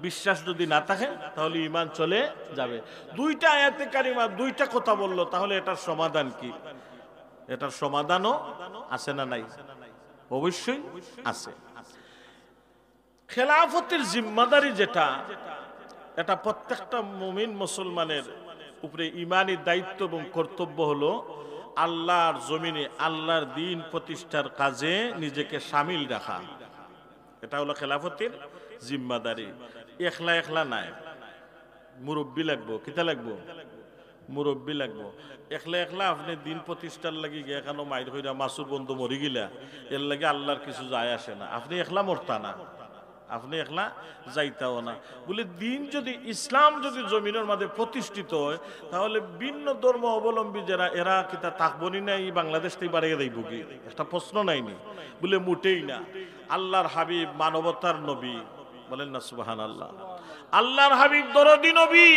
বিশ্বাস যদি না থাকে তাহলে ঈমান চলে যাবে। দুইটা আয়াতে কারিমা দুইটা কথা বললো, তাহলে এটার সমাধান কি? এটার সমাধানও আছে না নাই? অবশ্যই আছে। খেলাফতের জিম্মাদারি যেটা, এটা প্রত্যেকটা মুমিন মুসলমানের উপরে ঈমানী দায়িত্ব এবং কর্তব্য হলো আল্লাহর জমিনে আল্লাহর দ্বীন প্রতিষ্ঠার কাজে নিজেকে শামিল রাখা। এটা হলো খেলাফতের জিম্মাদারি। একলা একলা নাই, মুরব্বী লাগবো। কিতা লাগবো? মুরব্বী লাগবো। একলা একলা আপনি দিন প্রতিষ্ঠার লাগি গিয়ে এখানে মাইর হইরা মাসুর বন্ধু মরি গিলা, এর লাগে আল্লাহর কিছু যায় আসে না। আপনি একলা মরতা না, আপনি একলা যাইতাও না। বলে দিন যদি ইসলাম যদি জমিনের মধ্যে প্রতিষ্ঠিত হয় তাহলে ভিন্ন ধর্ম অবলম্বী যারা এরা কিতা থাকবনি না, এই বাংলাদেশ থেকে বাড়িয়ে দেব কি? একটা প্রশ্ন নাইনি। বলে মোটেই না। আল্লাহর হাবিব মানবতার নবী, বলেন না সুবহানাল্লাহ। আল্লাহর হাবিব দরদি নবী।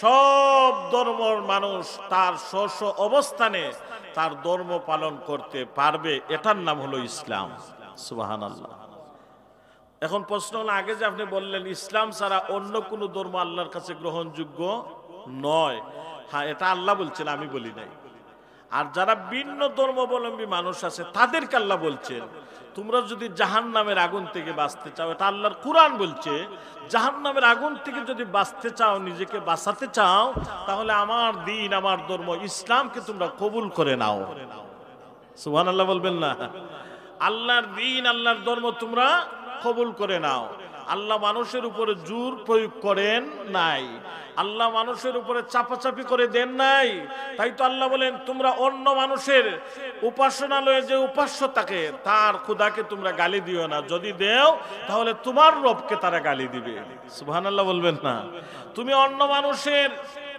সব ধর্মের মানুষ তার স্ব অবস্থানে তার ধর্ম পালন করতে পারবে, এটার নাম হলো ইসলাম। সুবহানাল্লাহ। এখন প্রশ্ন হলো, আগে যে আপনি বললেন ইসলাম ছাড়া অন্য কোন ধর্ম আল্লাহর কাছে গ্রহণযোগ্য নয়, হ্যাঁ এটা আল্লাহ বলছেন, আমি বলি নাই। আর যারা ভিন্ন ধর্মাবলম্বী মানুষ আছে তাদেরকে আল্লাহ বলছেন তোমরা যদি জাহান্নামের আগুন থেকে বাঁচতে চাও, এটা আল্লাহর কোরআন বলছে, জাহান্নামের আগুন থেকে যদি বাঁচতে চাও, নিজেকে বাঁচাতে চাও, তাহলে আমার দ্বীন, আমার ধর্ম ইসলামকে তোমরা কবুল করে নাও। সুবহানাল্লাহ বলবেন না? আল্লাহর দ্বীন, আল্লাহর ধর্ম তোমরা কবুল করে নাও। আল্লাহ মানুষের উপরে জোর প্রয়োগ করেন নাই, আল্লাহ মানুষের উপরে চাপাচাপি করে দেন নাই। তাই তো আল্লাহ বলেন, তোমরা অন্য মানুষের উপাসনালয়ে যে উপাস্য থাকে তার খোদাকে তোমরা গালি দিও না, যদি দেও তাহলে তোমার রবকে তারা গালি দিবে। সুবহানাল্লাহ বলবেন না? তুমি অন্য মানুষের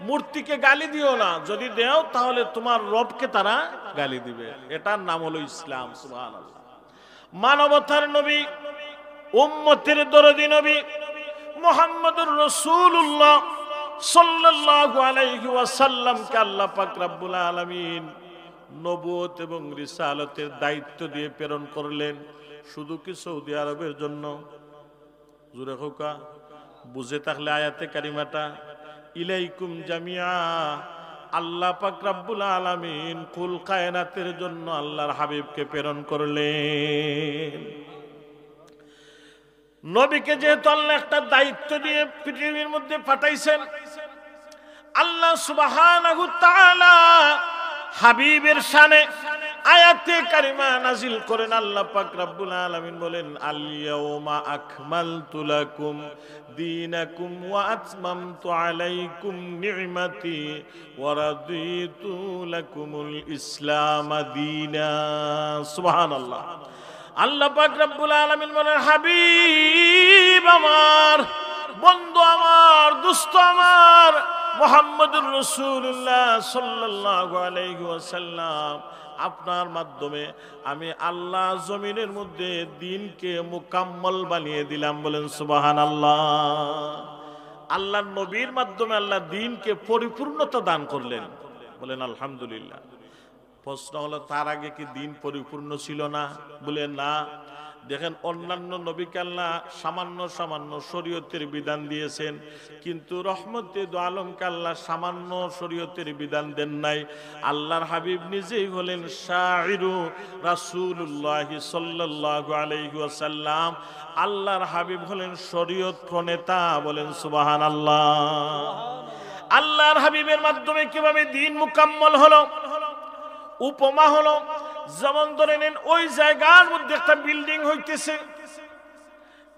মূর্তিকে গালি দিও না, যদি দেও তাহলে তোমার রবকে তারা গালি দিবে। এটার নাম হলো ইসলাম। সুবহানাল্লাহ। মানবতার নবী, উম্মতের দরদি নবী মুহাম্মদুর রাসূলুল্লাহ সাল্লাল্লাহু আলাইহি ওয়াসাল্লামকে আল্লাহ পাক রব্বুল আলামিন নবুয়ত এবং রিসালাতের দায়িত্ব দিয়ে প্রেরণ করলেন। শুধু কি সৌদি আরবের জন্য? জোরে হোকা, বুঝে থাকলে আয়াতে কারিমাটা, ইলাইকুম জামিয়া, আল্লাহ পাক রব্বুল আলামিন কুল কায়নাতের জন্য আল্লাহর হাবিবকে প্রেরণ করলেন। নবীকে যেহেতু আল্লাহ একটা দায়িত্ব দিয়ে পৃথিবীর মধ্যে পাঠাইছেন, আল্লাহ সুবহানাহু তাআলা হাবিবের শানে আয়াতে কারিমা নাজিল করেন। আল্লাহ পাক রব্বুল আলামিন বলেন, আল ইয়াউমা আকমালতু লাকুম দীনাকুম ওয়া আতমামতু আলাইকুম নি'মাতি ওয়া রাদিতু লাকুমুল ইসলাম দীনা। সুবহানাল্লাহ। আল্লাহ পাক রব্বুল আলামিন বলেন, হাবিব আমার, বন্ধু আমার, দোস্ত আমার মুহাম্মদুর রাসূলুল্লাহ সাল্লাল্লাহু আলাইহি ওয়াসাল্লাম, আপনার মাধ্যমে আমি আল্লাহ জমিনের মধ্যে দ্বীনকে মুকাম্মল বানিয়ে দিলাম। বলেন সুবহানাল্লাহ। আল্লাহর নবীর মাধ্যমে আল্লাহ দ্বীনকে পরিপূর্ণতা দান করলেন। বলেন আলহামদুলিল্লাহ। প্রশ্ন হলো, তার আগে কি দ্বীন পরিপূর্ণ ছিল না? বলে না। দেখেন, অন্যান্য নবীকে আল্লাহ সামান্য সামান্য শরীয়তের বিধান দিয়েছেন, কিন্তু রহমতে দু আলমকে আল্লাহ সামান্য শরীয়তের বিধান দেন নাই। আল্লাহর হাবিব নিজেই হলেন শাইরু রাসূলুল্লাহ সাল্লাল্লাহু আলাইহি ওয়াসাল্লাম। আল্লাহর হাবিব হলেন শরীয়ত প্রণেতা। বলেন সুবহানাল্লাহ। আল্লাহর হাবিবের মাধ্যমে কিভাবে দ্বীন মুকাম্মল হলো? উপমা হলো, যেমন ধরে নেন, ওই জায়গার মধ্যে একটা বিল্ডিং হইতেছে,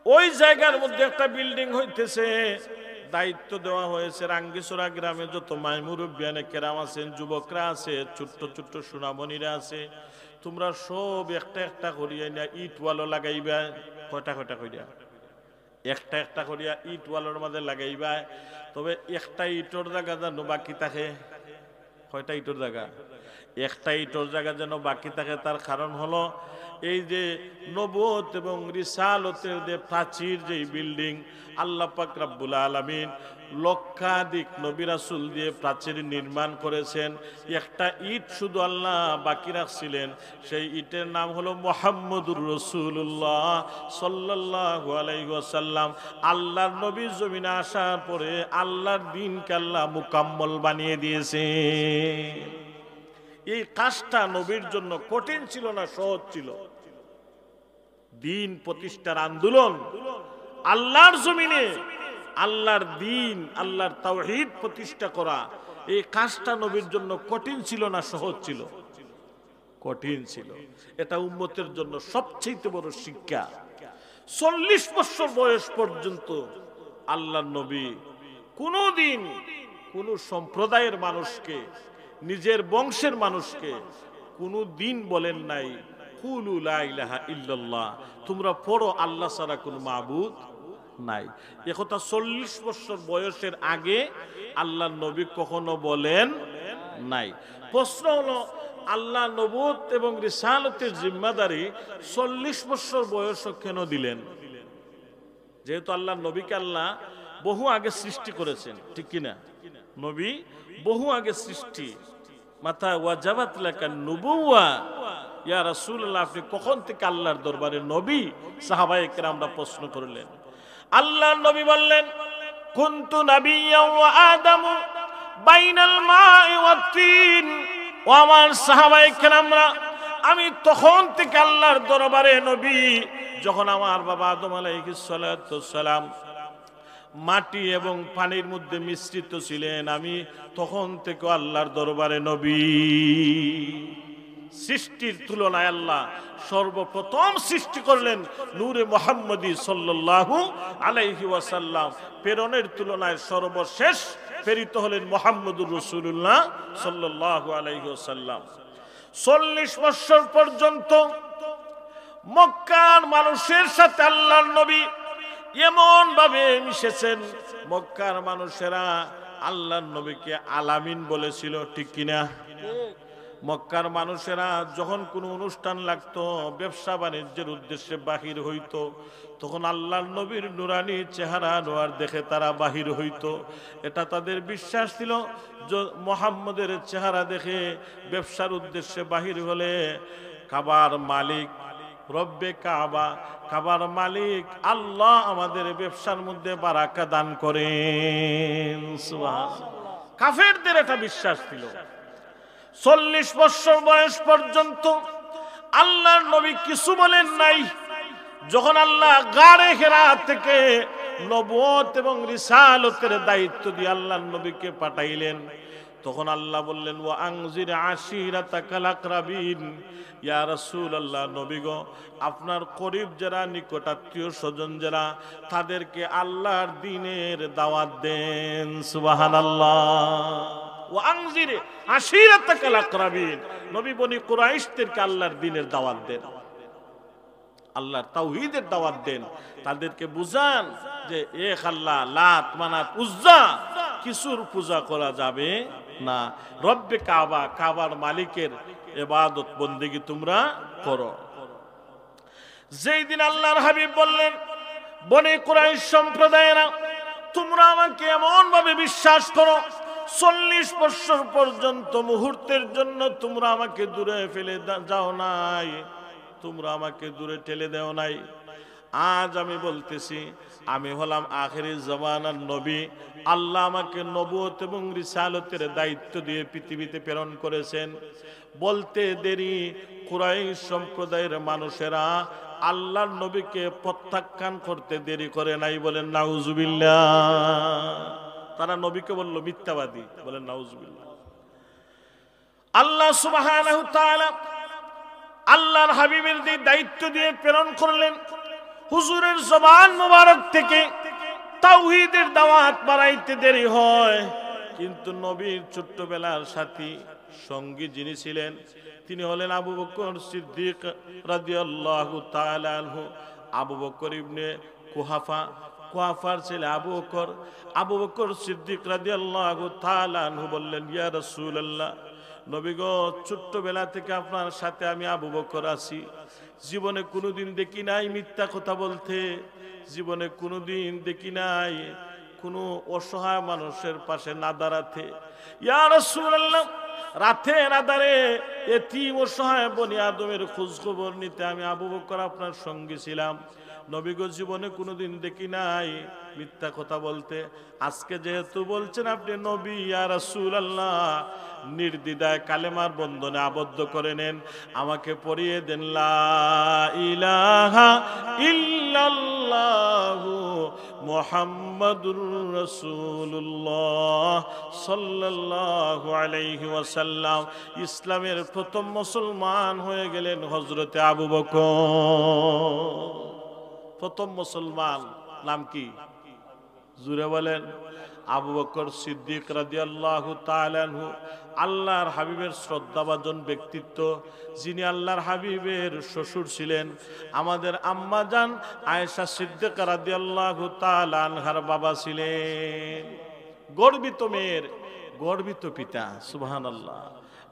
ওই জায়গার মধ্যে একটা বিল্ডিং হইতেছে, দায়িত্ব দেওয়া হয়েছে রাঙ্গিছড়া গ্রামে যত মাইমুরব্বিয়ানে কেরাম আছেন, যুবকরা আছে, ছোট্ট ছোট্ট সোনামণিরা আছে, তোমরা সব একটা একটা করিয়া না ইট ওয়ালও লাগাইবা। কয়টা কয়টা করিয়া? একটা একটা করিয়া ইট ওয়ালের মধ্যে লাগাইবা। তবে একটা ইটর জায়গা যেন বাকি থাকে। কয়টা ইটর জায়গা? একটা ইটর জায়গা যেন বাকি থাকে। তার কারণ হলো, এই যে নবুয়ত এবং রিসালতের যে প্রাচীর, যে বিল্ডিং আল্লাহ পাক রব্বুল আলামিন লক্ষাধিক নবী রাসূল দিয়ে প্রাচীর নির্মাণ করেছেন, একটা ইট শুধু আল্লাহ বাকি রাখছিলেন। সেই ইটের নাম হলো মুহাম্মদুর রাসূলুল্লাহ সাল্লাল্লাহু আলাইহি ওয়াসাল্লাম। আল্লাহর নবী জমিনে আসার পরে আল্লাহর দ্বীনকে আল্লাহ মুকাম্মল বানিয়ে দিয়েছে। এই কাজটা নবীর জন্য কঠিন ছিল না, সহজ ছিল। দ্বীন প্রতিষ্ঠার আন্দোলন, আল্লাহর জমিনে আল্লাহর দ্বীন, আল্লাহর তাওহীদ প্রতিষ্ঠা করা, এই কাজটা নবীর জন্য কঠিন ছিল না, সহজ ছিল? কঠিন ছিল। এটা উম্মতের জন্য সবচেয়ে বড় শিক্ষা। 40 বছর বয়স পর্যন্ত আল্লাহর নবী কোনদিন কোন সম্প্রদায়ের মানুষকে, নিজের বংশের মানুষকে কোন দিন বলেন নাই কুলু লা ইলাহা ইল্লাল্লাহ, তোমরা পড়ো আল্লাহ ছাড়া কোনো মাবুদ নাই। একথা 40 বছর বয়সের আগে আল্লাহর নবী কখনো বলেন নাই। প্রশ্ন হলো, আল্লাহ নবুয়ত এবং রিসালতের জিম্মাদারি 40 বছর বয়স কেন দিলেন? যেহেতু আল্লাহ নবীকে আল্লাহ বহু আগে সৃষ্টি করেছেন, ঠিক কিনা? নবী বহু আগে সৃষ্টি। মাতা ওয়াজাবাত লাকান নুবুওয়া, ইয়া রাসূলুল্লাহ, আপনি কখন থেকে আল্লাহর দরবারে নবী? সাহাবায়ে কেরামরা প্রশ্ন করলেন। আল্লাহর নবী বললেন, কুনতু নাবিয়্যান ওয়া আদামু বাইনাল মাই ওয়াত তিন। ও আমার সাহাবায়ে কেরামরা, আমি তখন থেকে আল্লাহর দরবারে নবী, যখন আমার বাবা আদম আলাইহিস সালাতু সালাম মাটি এবং পানির মধ্যে মিশ্রিত ছিলেন, আমি তখন থেকে আল্লাহর দরবারে নবী। সৃষ্টির তুলনায় আল্লাহ সর্বপ্রথম সৃষ্টি করলেন নূরে মুহাম্মদী সাল্লাল্লাহু আলাইহি ওয়াসাল্লাম। প্রেরণের তুলনায় সর্বশেষ প্রেরিত হলেন মুহাম্মদুর রাসূলুল্লাহ সাল্লাল্লাহু আলাইহি ওয়াসাল্লাম। 40 বছর পর্যন্ত মক্কার মানুষের সাথে আল্লাহর নবী এমন ভাবে মিশেছেন, মক্কার মানুষেরা আল্লাহর নবীকে আলামিন বলেছিল, ঠিক কিনা? মক্কার মানুষেরা যখন কোনো অনুষ্ঠান লাগতো, ব্যবসা বাণিজ্যের উদ্দেশ্যে বাহির হইতো, তখন আল্লাহর নবীর নুরানি চেহারা নোয়ার দেখে তারা বাহির হইতো। এটা তাদের বিশ্বাস ছিল, মুহাম্মদের চেহারা দেখে ব্যবসার উদ্দেশ্যে বাহির হলে কাবার মালিক রব্বে কাবা, কাবার মালিক আল্লাহ আমাদের ব্যবসার মধ্যে বারাকা দান করেন। সুবহানাল্লাহ। কাফেরদের এটা বিশ্বাস ছিল। 40 বছর বয়স পর্যন্ত আল্লাহর নবী কিছু বলেন নাই। যখন আল্লাহ গারে হেরা থেকে নবুয়ত এবং রিসালতের দায়িত্ব দিয়ে আল্লাহর নবীকে পাঠাইলেন, তখন আল্লাহ বললেন, ওয়া আনজির আশিরাতাকাল আকরাবিন। ইয়া রাসূলুল্লাহ, নবী গো, আপনার করিব যারা, নিকটাত্মীয় স্বজন যারা, তাদেরকে আল্লাহর দ্বীনের দাওয়াত দেন। সুবহানাল্লাহ। ওয়া আনজির আশিরাতাকাল আকরাবিন, নবী বনি কুরাইশদেরকে আল্লাহর দ্বীনের দাওয়াত দেন, আল্লাহর তাওহীদের দাওয়াত দেন, তাদেরকে বুঝান যে এক আল্লাহ, লাত মানাত উজ্জা কিছুর পূজা করা যাবে না, রব্বে কাবা, কাবার মালিকের ইবাদত বন্দেগী তোমরা করো। যেই দিন আল্লাহর হাবিব বললেন, বনি কুরাইশ সম্প্রদায়েরা, তোমরা আমাকে এমন ভাবে বিশ্বাস করো, 40 বছর পর্যন্ত মুহূর্তের জন্য তোমরা আমাকে দূরে ফেলে যাও নাই, তোমরা আমাকে দূরে ঠেলে দেও নাই। আজ আমি বলতেছি, আমি হলাম আখিরি জামানার নবী। আল্লাহ আমাকে নবুয়ত এবং রিসালতের দায়িত্ব দিয়ে পৃথিবীতে প্রেরণ করেছেন। বলতে দেরি, কুরাইশ সম্প্রদায়ের মানুষেরা আল্লাহর নবীকে প্রত্যাখ্যান করতে দেরি করে নাই। বলেন নাউজুবিল্লাহ। তারা নবীকে বলল মিথ্যাবাদী। বলেন নাউজুবিল্লাহ। আল্লাহ সুবহানাহু ওয়া তাআলা আল্লাহর হাবিবের দায়িত্ব দিয়ে প্রেরণ করলেন। হুজুরের জবান মোবারক থেকে তাওহীদের দাওয়াত বাড়াইতে দেরি হয়, কিন্তু নবীর ছোট্টবেলার সাথী সঙ্গী যিনি ছিলেন, তিনি হলেন আবু বকর সিদ্দিক রাদিয়াল্লাহু তাআলা আনহু। আবু বকর ইবনে কুহাফা, কুহাফার ছেলে আবু বকর। আবু বকর সিদ্দিক রাদিয়াল্লাহু তাআলা আনহু বললেন, ইয়া রাসূলুল্লাহ, নবী গো, ছোট্টবেলা থেকে আপনার সাথে আমি আবু বকর আছি, জীবনে কোনোদিন দেখি নাই মিথ্যা কথা বলতে, জীবনে কোনোদিন দেখি নাই কোনো অসহায় মানুষের পাশে না দাঁড়াতে। ইয়া রাসূলুল্লাহ, রাতের আঁধারে এতিম অসহায় বনি আদমের খোঁজ খবর নিতে আমি আবু বকর আপনার সঙ্গে ছিলাম। নবী গো, জীবনে কোনোদিন দেখি নাই মিথ্যা কথা বলতে। আজকে যেহেতু বলছেন আপনি নবী, ইয়া রাসূলুল্লাহ, নির্দ্বিধায় কালেমার বন্ধনে আবদ্ধ করে নেন, আমাকে পড়িয়ে দেন লা ইলাহা ইল্লাল্লাহু মুহাম্মাদুর রাসূলুল্লাহ সাল্লাল্লাহু আলাইহি ওয়াসাল্লাম। ইসলামের প্রথম মুসলমান হয়ে গেলেন হযরতে আবু বকর। প্রথম মুসলমান নাম কি? জুড়ে বলেন। আবু বকর সিদ্দিক রাদিয়াল্লাহু তাআলা আনহু, আল্লাহর হাবিবের শ্রদ্ধাভাজন ব্যক্তিত্ব, যিনি আল্লাহর হাবিবের শ্বশুর ছিলেন। আমাদের আম্মা জান আয়েশা সিদ্দিকা রাদিয়াল্লাহু তাআলা আনহার বাবা ছিলেন। গর্বিত মেয়ের গর্বিত পিতা। সুবহানাল্লাহ।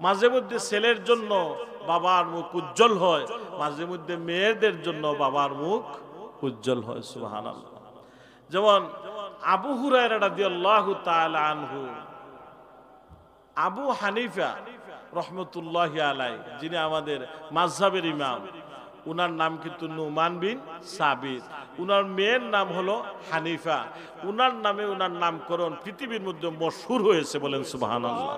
মাঝে মধ্যে ছেলের জন্য বাবার মুখ উজ্জ্বল হয়, মাঝে মধ্যে মেয়েদের জন্য বাবার মুখ উজ্জ্বল হয়। সুবহানাল্লাহ। যেমন আবু হুরায়রা রাদিয়াল্লাহু তাআলা আনহু, আবু হানিফা রহমতুল্লাহি আলাইহি, যিনি আমাদের মাযহাবের ইমাম, উনার নাম কিন্তু নুমান বিন সাবিত। উনার মেয়ের নাম হলো হানিফা। উনার নামে উনার নামকরণ পৃথিবীর মধ্যে মশহুর হয়েছে। বলেন সুবহানাল্লাহ।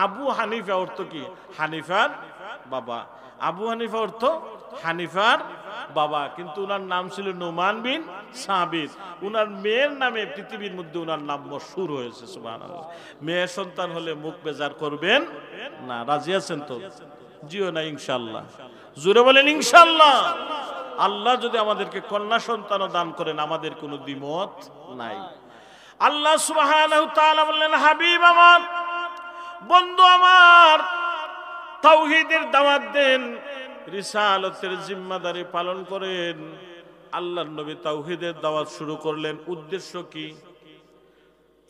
আবু হানিফা অর্থ কি? হানিফার বাবা। আবু হানিফা অর্থ হানিফার বাবা, কিন্তু উনার নাম ছিল নুমান বিন সাবিত। উনার মেয়ের নামে পৃথিবীর মধ্যে উনার নাম মশহুর হয়েছে। সুবহানাল্লাহ। মেয়ে সন্তান হলে মুখ বেজার করবেন না। রাজি আছেন তো? জিও না ইনশাআল্লাহ, জোরে বলেন ইনশাআল্লাহ। আল্লাহ যদি আমাদেরকে কন্যা সন্তান দান করেন আমাদের কোনো দ্বিমত নাই। আল্লাহ সুবহানাহু তাআলা বললেন, হাবিব আমার, বন্ধু আমার, তাওহীদের দাওয়াত দেন, রিসালাতের জিম্মাদারি পালন করেন। আল্লাহর নবী তাওহীদের দাওয়াত শুরু করলেন। উদ্দেশ্য কি?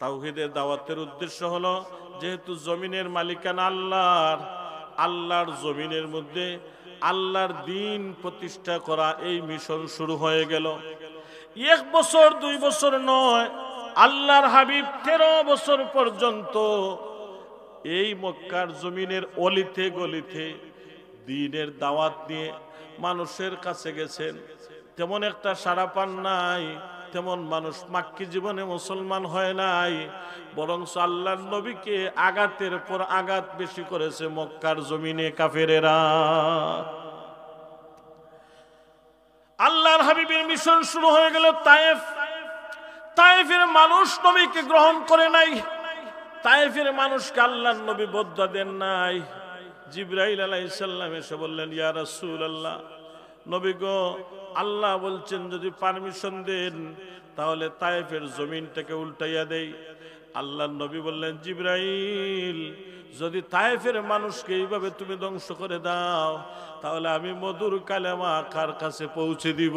তাওহীদের দাওয়াতের উদ্দেশ্য হলো, যেহেতু জমিনের মালিকানা আল্লাহর, আল্লাহর জমিনের মধ্যে আল্লাহর দ্বীন প্রতিষ্ঠা করা, এই মিশন শুরু হয়ে গেল। 1 বছর 2 বছর নয়, আল্লাহর হাবিব 13 বছর পর্যন্ত এই মক্কার জমিনের অলিতে গলিতে দ্বীনের দাওয়াত নিয়ে মানুষের কাছে গেছেন। তেমন একটা সাড়া পান নাই, তেমন মানুষ মাক্কি জীবনে মুসলমান হয় নাই, বরং আল্লাহর নবীকে আঘাতের পর আঘাত বেশি করেছে মক্কার জমিনে কাফেরেরা। আল্লাহর হাবিবের মিশন শুরু হয়ে গেল তায়েফ। তায়েফের মানুষ নবীকে গ্রহণ করে নাই, তায়েফের মানুষকে আল্লাহর নবী বদয়া দেন নাই। জিবরাইল আলাইহিস সালাম এসে বললেন, ইয়া রাসূলুল্লাহ, নবী গো, আল্লাহ বলছেন যদি পারমিশন দেন তাহলে তায়েফের জমিনটাকে উল্টাইয়া দেই। আল্লাহর নবী বললেন, জিবরাইল, যদি তায়েফের মানুষকে এইভাবে তুমি ধ্বংস করে দাও তাহলে আমি মধুর কালেমা কার কাছে পৌঁছে দিব।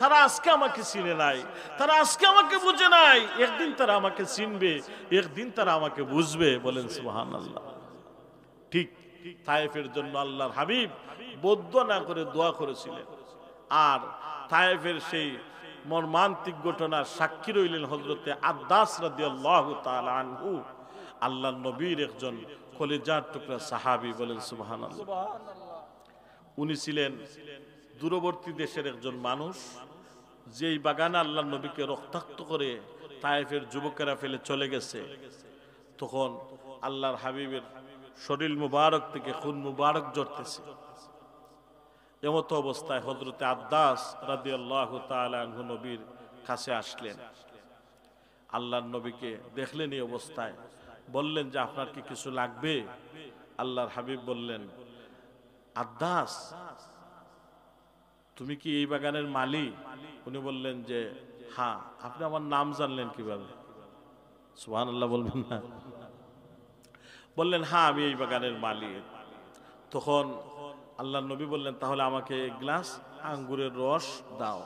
তারা আজকে আমাকে চিনে নাই, তারা আজকে আমাকে বুঝে নাই, একদিন তারা আমাকে চিনবে, একদিন তারা আমাকে বুঝবে। বলেন সুবহানাল্লাহ। ঠিক তায়েফের জন্য আল্লাহর হাবিব বদ্ধ না করে দোয়া করেছিলেন। আর তায়েফের সেই মর্মান্তিক ঘটনার সাক্ষী রইলেন হযরতে আদ্দাস রাদিয়াল্লাহু তাআলা আনহু, আল্লাহর নবীর একজন কলিজার টুকরা সাহাবী। বলেন সুবহানাল্লাহ। উনি ছিলেন দূরবর্তী দেশের একজন মানুষ, যেই বাগানে আল্লাহর নবীকে রক্তাক্ত করে তায়েফের যুবকেরা ফেলে চলে গেছে। তখন আল্লাহর হাবিবের শরীর মুবারক থেকে খুন মুবারক ঝরতেছে। এমত অবস্থায় হযরতে আদ্দাস রাদিয়াল্লাহু তাআলা আনহু নবীর কাছে আসলেন। আল্লাহর নবীকে দেখলেন এই অবস্থায়, বললেন যে আপনার কি কিছু লাগবে? আল্লাহর হাবিব বললেন, আদ্দাস, তুমি কি এই বাগানের মালিক? উনি বললেন যে হ্যাঁ। আপনি আমার নাম জানলেন কিভাবে? সুবহানাল্লাহ বলবেন না? বললেন, হ্যাঁ, আমি এই বাগানের মালিক। তখন আল্লাহর নবী বললেন, তাহলে আমাকে এক গ্লাস আঙ্গুরের রস দাও।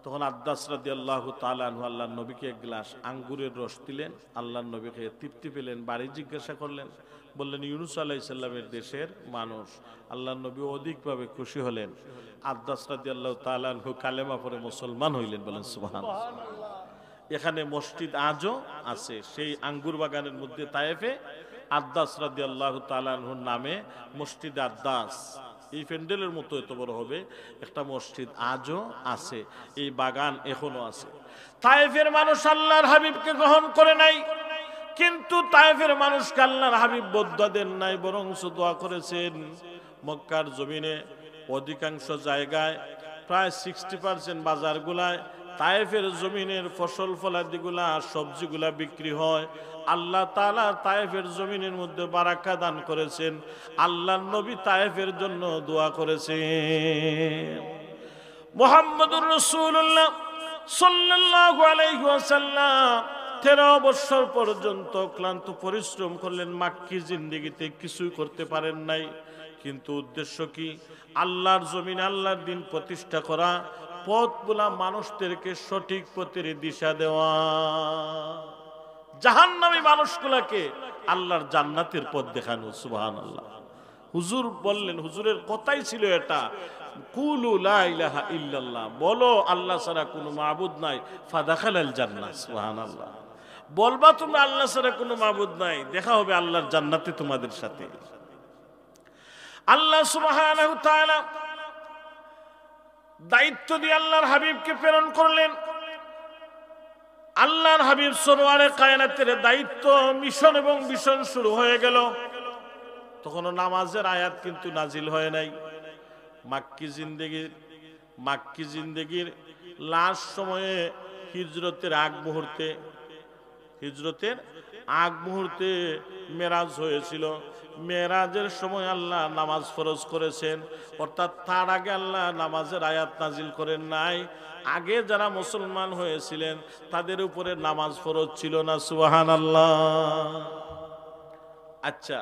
তখন আদ্দাস রাদিয়াল্লাহু তাআলা আনহু আল্লাহর নবীকে এক গ্লাস আঙ্গুরের রস দিলেন। আল্লাহর নবী খেয়ে তৃপ্তি পেলেন। বাড়ি জিজ্ঞাসা করলেন, বললেন ইউনূস আলাইহিস সালামের দেশের মানুষ। আল্লাহর নবী অধিকভাবে খুশি হলেন। আদ্দাস রাদিয়াল্লাহু তাআলা আনহু কালেমা পড়ে মুসলমান হইলেন। বলেন সুবহানাল্লাহ। এখানে মসজিদ আজও আছে, সেই আঙ্গুর বাগানের মধ্যে তায়েফে আদ্দাস রাদিয়াল্লাহু তাআলা আনহুর নামে মসজিদ আদ্দাস, এই প্যান্ডেলের মতো এত বড় হবে একটা মসজিদ আজও আছে, এই বাগান এখনো আছে। তায়েফের মানুষ আল্লাহর হাবিবকে গ্রহণ করে নাই, কিন্তু তায়েফের মানুষকে আল্লাহর হাবিব বদয়া দেন নাই, বরং দোয়া করেছেন। মক্কার জমিনে অধিকাংশ জায়গায় প্রায় 60% বাজারগুলায় তায়েফের জমিনের ফসল ফলাদিগুলা, সবজিগুলা বিক্রি হয়। আল্লাহ তাআলা তায়েফের জমিনের মধ্যে বারাকা দান করেছেন। আল্লাহর নবী তায়েফের জন্য দোয়া করেছেন। মুহাম্মদুর রাসূলুল্লাহ সাল্লাল্লাহু আলাইহি ওয়াসাল্লাম 13 বছর পর্যন্ত ক্লান্ত পরিশ্রম করলেন, মাক্কি জিন্দেগিতে কিছুই করতে পারেন নাই। কিন্তু উদ্দেশ্য কি? আল্লাহর জমিনে আল্লাহর দ্বীন প্রতিষ্ঠা করা, পথগুলা মানুষদেরকে সঠিক পথের দিশা দেওয়া, জাহান্নামী মানুষগুলাকে আল্লাহর জান্নাতের পথ দেখানো। সুবহানাল্লাহ। হুজুর বললেন, হুজুরের কথাই ছিল এটা, কুলু লা ইলাহা ইল্লাল্লাহ, বলো আল্লাহ ছাড়া কোনো মাবুদ নাই, ফাদাখালাল জান্নাহ। সুবহানাল্লাহ। বলবা তুমি আল্লাহ ছাড়া কোনো মাবুদ নাই, দেখা হবে আল্লাহর জান্নাতে তোমাদের সাথে। আল্লাহ সুবহানাহু তাআলা দায়িত্ব দিয়ে আল্লাহর হাবিবকে প্রেরণ করলেন। আল্লাহর হাবিব সরওয়ারে কায়নাতের দায়িত্ব, মিশন এবং ভিশন শুরু হয়ে গেল। তখনও নামাজের আয়াত কিন্তু নাজিল হয় নাই। মাক্কি জিন্দেগির লাস্ট সময়ে হিজরতের আগ মুহূর্তে মেরাজ হয়েছিল। মেরাজের সময় আল্লাহ নামাজ ফরজ করেছেন, অর্থাৎ তার আগে আল্লাহ নামাজের আয়াত নাজিল করেন নাই। আগে যারা মুসলমান হয়েছিলেন তাদের উপরে নামাজ ফরজ ছিল না। সুবহানাল্লাহ। আচ্ছা,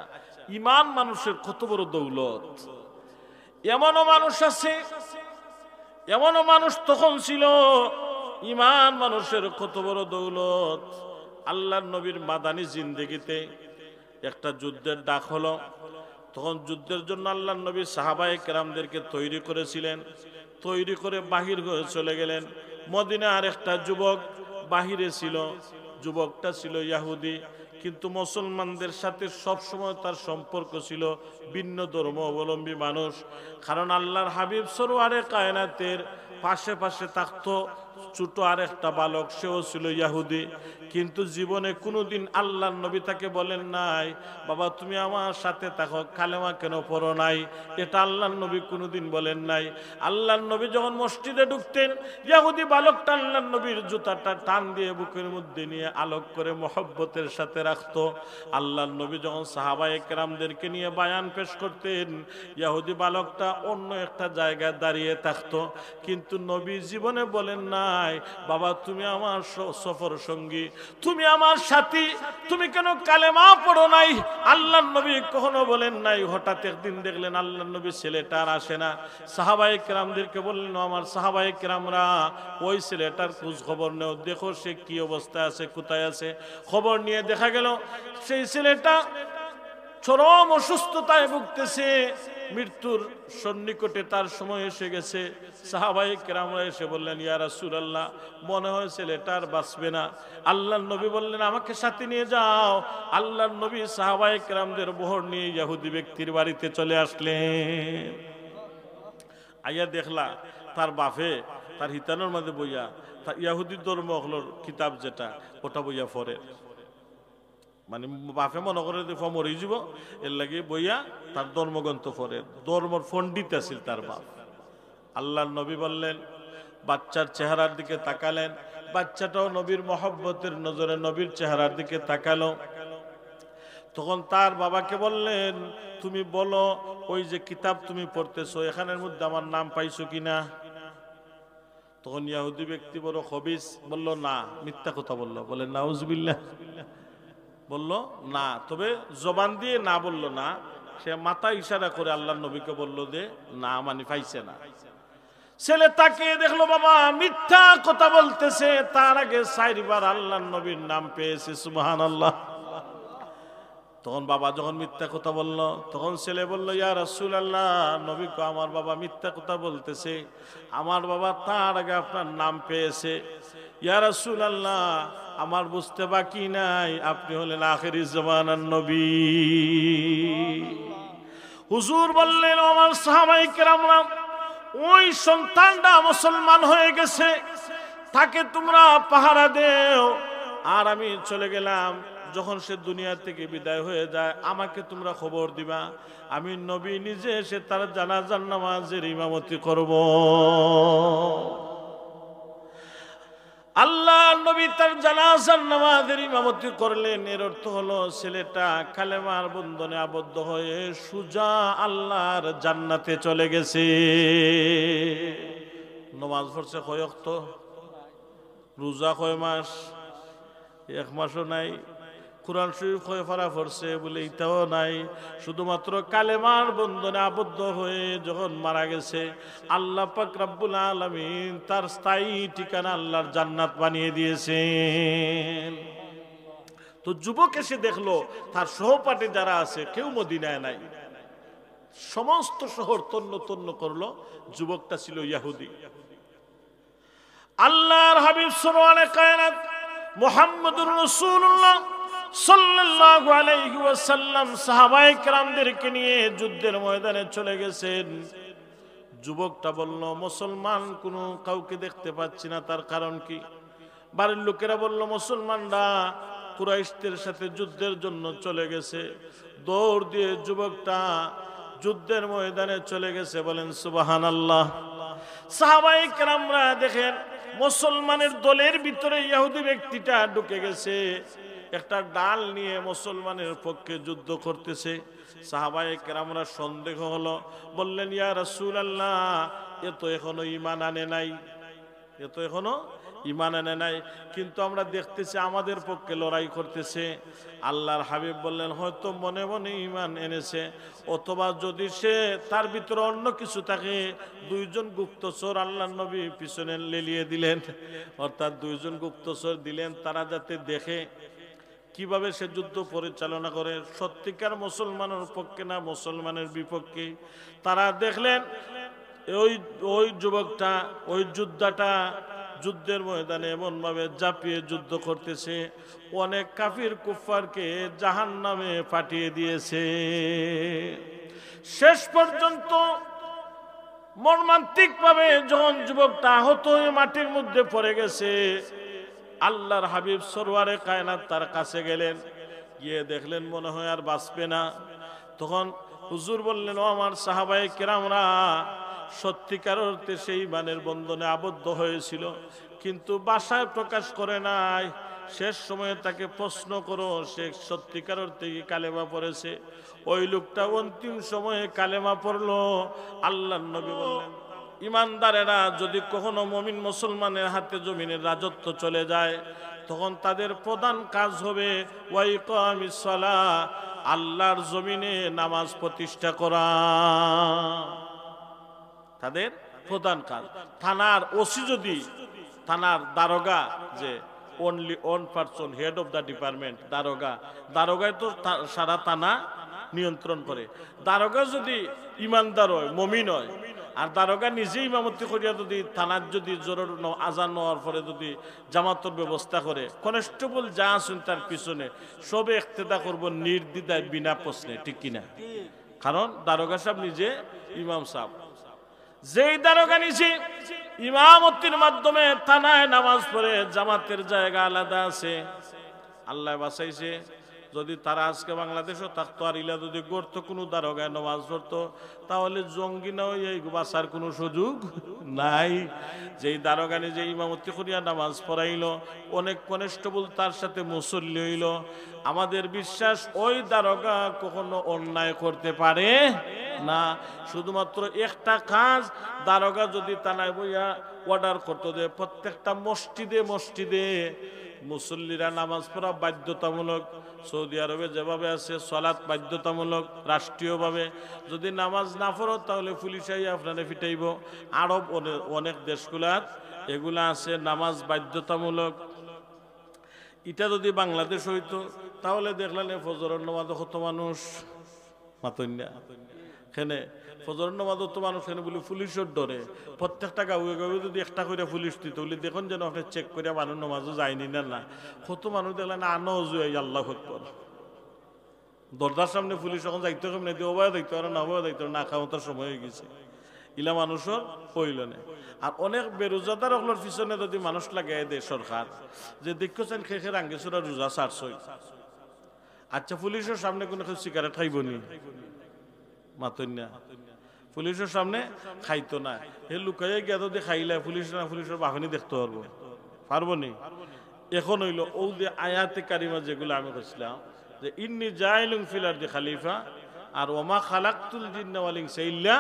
ঈমান মানুষের কত বড় দৌলত। এমনও মানুষ আছে, এমনও মানুষ তখন ছিল, ঈমান মানুষের কত বড় দৌলত। আল্লাহর নবীর মাদানী জিন্দেগিতে একটা যুদ্ধের ডাক হলো। তখন যুদ্ধের জন্য আল্লাহর নবী সাহাবায়ে কেরামদেরকে তৈরি করেছিলেন। তৈরি করে বাহির হয়ে চলে গেলেন। মদিনার একটা যুবক বাহিরে ছিল। যুবকটা ছিল ইহুদি, কিন্তু মুসলমানদের সাথে সব সময় তার সম্পর্ক ছিল ভিন্ন ধর্ম অবলম্বী মানুষ। কারণ আল্লাহর হাবিব সরওয়ারে কায়নাতের পাশে পাশে থাকতো ছোট আরেকটা বালক, সেও ছিল ইহুদি। কিন্তু জীবনে কোনোদিন আল্লাহর নবী তাকে বলেন নাই, বাবা তুমি আমার সাথে থাকো, কালেমা কেন পড়ো নাই? এটা আল্লাহর নবী কোনোদিন বলেন নাই। আল্লাহর নবী যখন মসজিদে ঢুকতেন, ইহুদি বালকটা আল্লাহর নবীর জুতাটা টান দিয়ে বুকের মধ্যে নিয়ে আলোক করে মহব্বতের সাথে রাখতো। আল্লাহর নবী যখন সাহাবায়ে কেরামদেরকে নিয়ে বায়ান পেশ করতেন, ইহুদি বালকটা অন্য একটা জায়গায় দাঁড়িয়ে থাকতো। কিন্তু নবী জীবনে বলেন নাই, বাবা তুমি আমার সফর সঙ্গী, তুমি আমার সাথী, তুমি কেন কালেমা পড়ো নাই? আল্লাহর নবী কখনো বলেন নাই। হঠাৎ একদিন দেখলেন আল্লাহর নবী ছেলেটা আর আসে না। সাহাবায়ে কেরামদেরকে বললেন, আমার সাহাবায়ে কেরামরা ওই ছেলেটার খোঁজ খবর নেও, দেখো সে কি অবস্থায় আছে, কোথায় আছে। খবর নিয়ে দেখা গেল সেই ছেলেটা চরম অসুস্থতায় ভুগতেছে, মৃত্যুর সন্নিকটে তার সময় এসে গেছে। সাহাবায়ে কেরামরা এসে বললেন, ইয়া রাসূলুল্লাহ, মনে হয় ছেলেটা আর বাঁচবে না। আল্লাহর নবী বললেন, আমাকে সাথে নিয়ে যাও। আল্লাহর নবী সাহাবায়ে কেরামদের বহর নিয়ে ইহুদি ব্যক্তির বাড়িতে চলে আসলেন। আইয়া দেখলা তার বাপে তার হিতানোর মধ্যে বইয়া, তার ইহুদি ধর্ম হলোর কিতাব যেটা, ওটা বইয়া পড়ে। মানে বাপে মনে করে মরে যাব, এর লাগে বইয়া তার ধর্মগ্রন্থ পড়ে। ধর্মর পণ্ডিত আছিল তার বাপ। আল্লাহর নবী বললেন, বাচ্চার চেহারার দিকে তাকালেন। বাচ্চাটাও নবীর মহব্বতের নজরে নবীর চেহারার দিকে তাকালো। তখন তার বাবাকে বললেন, তুমি বলো ওই যে কিতাব তুমি পড়তেছো এখানের মধ্যে আমার নাম পাইছো কিনা? তখন ইহুদি ব্যক্তি বড় খবিস বলল, না, মিথ্যা কথা বললো। বলে নাউজুবিল্লাহ, বলল না। তবে জবান দিয়ে না বলল না, সে মাথা ইশারা করে আল্লাহর নবীকে বলল যে না, মানে পাইছে না। ছেলে তাকিয়ে দেখলো বাবা মিথ্যা কথা বলতেছে। তার আগে 4 বার আল্লাহর নবীর নাম পেয়েছে। সুবহানাল্লাহ। তখন বাবা যখন মিথ্যা কথা বলল, তখন ছেলে বলল, ইয়া রাসূলুল্লাহ, নবী কো আমার বাবা মিথ্যা কথা বলতেছে, আমার বাবা তার আগে আপনার নাম পেয়েছে। ইয়া রাসূলুল্লাহ, আমার বুঝতে বাকি নাই, আপনি হলেন আখিরি জামানার নবী। হুজুর বললেন, আমার সাহাবায়ে কেরামরা, ওই সন্তানটা মুসলমান হয়ে গেছে, তাকে তোমরা পাহারা দেও। আর আমি চলে গেলাম, যখন সে দুনিয়া থেকে বিদায় হয়ে যায় আমাকে তোমরা খবর দিবা। আমি নবী নিজে এসে তার জানাজার নামাজের ইমামতি করব। আল্লাহ নবী তার জানাজার নামাজের ইমামতি করলেন। এর অর্থ হলো ছেলেটা কালেমার বন্ধনে আবদ্ধ হয়ে সুজা আল্লাহর জান্নাতে চলে গেছে। নামাজ পড়ছে কয় ওয়াক্ত, রোজা কয় মাস, 1 মাসও নাই। কুরআন শরীফ কয় পারা পড়ছে বলে এটাও নাই। শুধুমাত্র কালেমার বন্ধনে আবদ্ধ হয়ে যখন মারা গেছে, আল্লাহ পাক রব্বুল আলামিন তার স্থায়ী ঠিকানা আল্লাহর জান্নাত বানিয়ে দিয়েছেন। তো যুবক এসে দেখলো তার সহপাঠী যারা আছে কেউ মদিনায় নাই, সমস্ত শহর তন্ন তন্ন করলো। যুবকটা ছিল ইহুদি। আল্লাহর হাবিব সরওয়ারে কায়নাত মুহাম্মদুর রাসূলুল্লাহ সাল্লাল্লাহু আলাইহি ওয়াসাল্লাম সাহাবায়ে কেরামদেরকে নিয়ে যুদ্ধের ময়দানে চলে গেছেন। যুবকটা বলল, মুসলমান কোনো কাউকে দেখতে পাচ্ছি না, তার কারণ কি? বাড়ির লোকেরা বলল, মুসলমানরা কুরাইশদের সাথে যুদ্ধের জন্য চলে গেছে। দৌড় দিয়ে যুবকটা যুদ্ধের ময়দানে চলে গেছে। বলেন সুবহানাল্লাহ। সাহাবায়ে কেরামরা দেখেন মুসলমানের দলের ভিতরে ইহুদি ব্যক্তিটা ঢুকে গেছে, একটা ডাল নিয়ে মুসলমানের পক্ষে যুদ্ধ করতেছে। সাহাবায়ে কেরামরা সন্দেহ হলো, বললেন ইয়া রাসূলুল্লাহ, এ তো এখনো ঈমান আনে নাই, এ তো এখনো ঈমান আনে নাই, কিন্তু আমরা দেখতেছি আমাদের পক্ষে লড়াই করতেছে। আল্লাহর হাবিব বললেন হয়তো মনে মনে ঈমান এনেছে, অথবা যদি সে তার ভিতরে অন্য কিছু থাকে। দুইজন গুপ্তচর আল্লাহর নবী পিছনে লেলিয়ে দিলেন, অর্থাৎ দুইজন গুপ্তচর দিলেন, তারা যাতে দেখে কিভাবে সে যুদ্ধ পরিচালনা করে, সত্যিকার মুসলমানের পক্ষে না মুসলমানের বিপক্ষে। তারা দেখলেন ওই যুবকটা, ওই যোদ্ধাটা যুদ্ধের ময়দানে এমন ভাবে ঝাঁপিয়ে যুদ্ধ করতেছে, অনেক কাফির কুফফারকে জাহান্নামে পাঠিয়ে দিয়েছে। শেষ পর্যন্ত মর্মান্তিক ভাবে যখন যুবকটা আহত হয়ে মাটির মধ্যে পড়ে গেছে, আল্লাহর হাবিব সরওয়ারে কায়নাত তার কাছে গেলেন, গিয়ে দেখলেন মনে হয় আর বাঁচবে না। তখন হুজুর বললেন, ও আমার সাহাবায়ে কেরামরা, সত্যিকার অর্থে সেই ঈমানের বন্ধনে আবদ্ধ হয়েছিল, কিন্তু ভাষায় প্রকাশ করে নাই। শেষ সময়ে তাকে প্রশ্ন করো, সে সত্যিকার অর্থে কি কালেমা পড়েছে? ওই লোকটা অন্তিম সময়ে কালেমা পড়লো। আল্লাহর নবী বললেন, ইমানদারেরা যদি কখনো মুমিন মুসলমানের হাতে জমিনের রাজত্ব চলে যায়, তখন তাদের প্রধান কাজ হবে ওয়াইকামিস সালাহ, আল্লাহর জমিনে নামাজ প্রতিষ্ঠা করা। তাদের প্রধান কাজ। থানার ওসি যদি, থানার দারোগা, যে only one person head of the department, দারোগায় তো সারা থানা নিয়ন্ত্রণ করে। দারোগা যদি ইমানদার হয়, মুমিন হয়, আর দারোগা নিজে ইমামতি করিয়া যদি থানার যদি জোরের আজান হওয়ার পরে যদি জামাতের ব্যবস্থা করে, কনস্টেবল যা আছেন তার পিছনে সবে ইক্তেদা করব নির্দ্বিধায়, বিনা প্রশ্নে, ঠিক কিনা? কারণ দারোগা সাহেব নিজে ইমাম সাহেব। যেই দারোগা নিজে ইমামতির মাধ্যমে থানায় নামাজ পড়ে, জামাতের জায়গা আলাদা আছে। আল্লাহ বাঁচাইছে, যদি তারা আজকে বাংলাদেশও থাকতো, আর ইলা যদি গড়তো কোনো দারোগায় নামাজ পড়তো, তাহলে জঙ্গি না হয়ে এই বাঁচার কোনো সুযোগ নাই। যেই দারোগা নিজে ইমামতি করিয়া নামাজ পড়াইলো, অনেক কনস্টেবল তার সাথে মুসল্লি হইল, আমাদের বিশ্বাস ওই দারোগা কখনো অন্যায় করতে পারে না। শুধুমাত্র একটা কাজ, দারোগা যদি থানায় বইয়া অর্ডার করতো যে প্রত্যেকটা মসজিদে মুসল্লিরা নামাজ পড়া বাধ্যতামূলক। সৌদি আরবে যেভাবে আছে সালাত বাধ্যতামূলক রাষ্ট্রীয়ভাবে, যদি নামাজ না পড়ো তাহলে পুলিশ আইয়া আপনারে পিটাইব। আরব অনেক দেশগুলার এগুলা আছে, নামাজ বাধ্যতামূলক। এটা যদি বাংলাদেশ হইতো, তাহলে দেখলেন ফজরের নামাজে কত মানুষ মাতন্যা, এখানে ফজরের নামাজও তো মানুষ এখানে বলে পুলিশের ডরে, প্রত্যেকটা গাঁয়ে গাঁয়ে যদি একটা করে পুলিশ দিত, বলে দেখুন যেন আপনি চেক করে মানুষ নামাজও যায়নি না। কত মানুষ দেখলেন আনো জুয়াই আল্লাহ আকবার, দরজার সামনে পুলিশ এখন যাইতে কেমন দিয়ে ওবায় দেখতে পারে না, ওবায় দেখতে পারে না, খাওয়ার সময় হয়ে গেছে। ইলা মানুষের হইল না। আর অনেক বেরোজাদার ওগুলোর পিছনে যদি মানুষ লাগাই দেয় সরকার, যে দেখছেন খেখে রাঙ্গেশ্বরা রোজা ছাড়ছই, আচ্ছা পুলিশের সামনে কোনো কেউ সিগারেট খাইবনি, মাতন্যা পুলিশের সামনে খাইতো না, হে লুকাইয়া গিয়া যদি খাইলে পুলিশের বাহনী দেখতে পারবো নি। এখন হইল ও যে আয়াতে কারিমা যেগুলো আমি কইছিলাম, যে ইন্নী জাইলুন ফিল আরদি খলিফা, আর ওমা খালাকতুল জিন্না ওয়াল ইনসা ইল্লা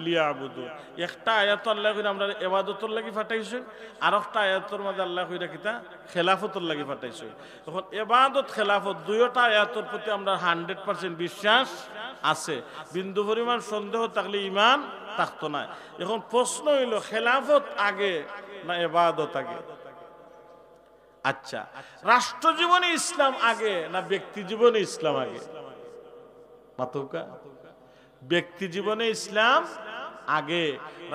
লিয়াবুদুন। একটা আয়াত আল্লাহ কইরা আমরা ইবাদতের লাগি পাঠাইছেন, আর একটা আয়াতের মধ্যে আল্লাহ কইরা কিতা খেলাফতের লাগি পাঠাইছেন। তখন ইবাদত খেলাফত দুইটা আয়াতের প্রতি আমরা 100% বিশ্বাস আছে, বিন্দু পরিমাণ সন্দেহ থাকলে ঈমান থাকতো না। এখন প্রশ্ন হইল খেলাফত আগে না ইবাদত আগে? আচ্ছা, রাষ্ট্র জীবনে ইসলাম আগে না ব্যক্তি জীবনে ইসলাম আগে? মাতৌকা, ব্যক্তি জীবনে ইসলাম আগে,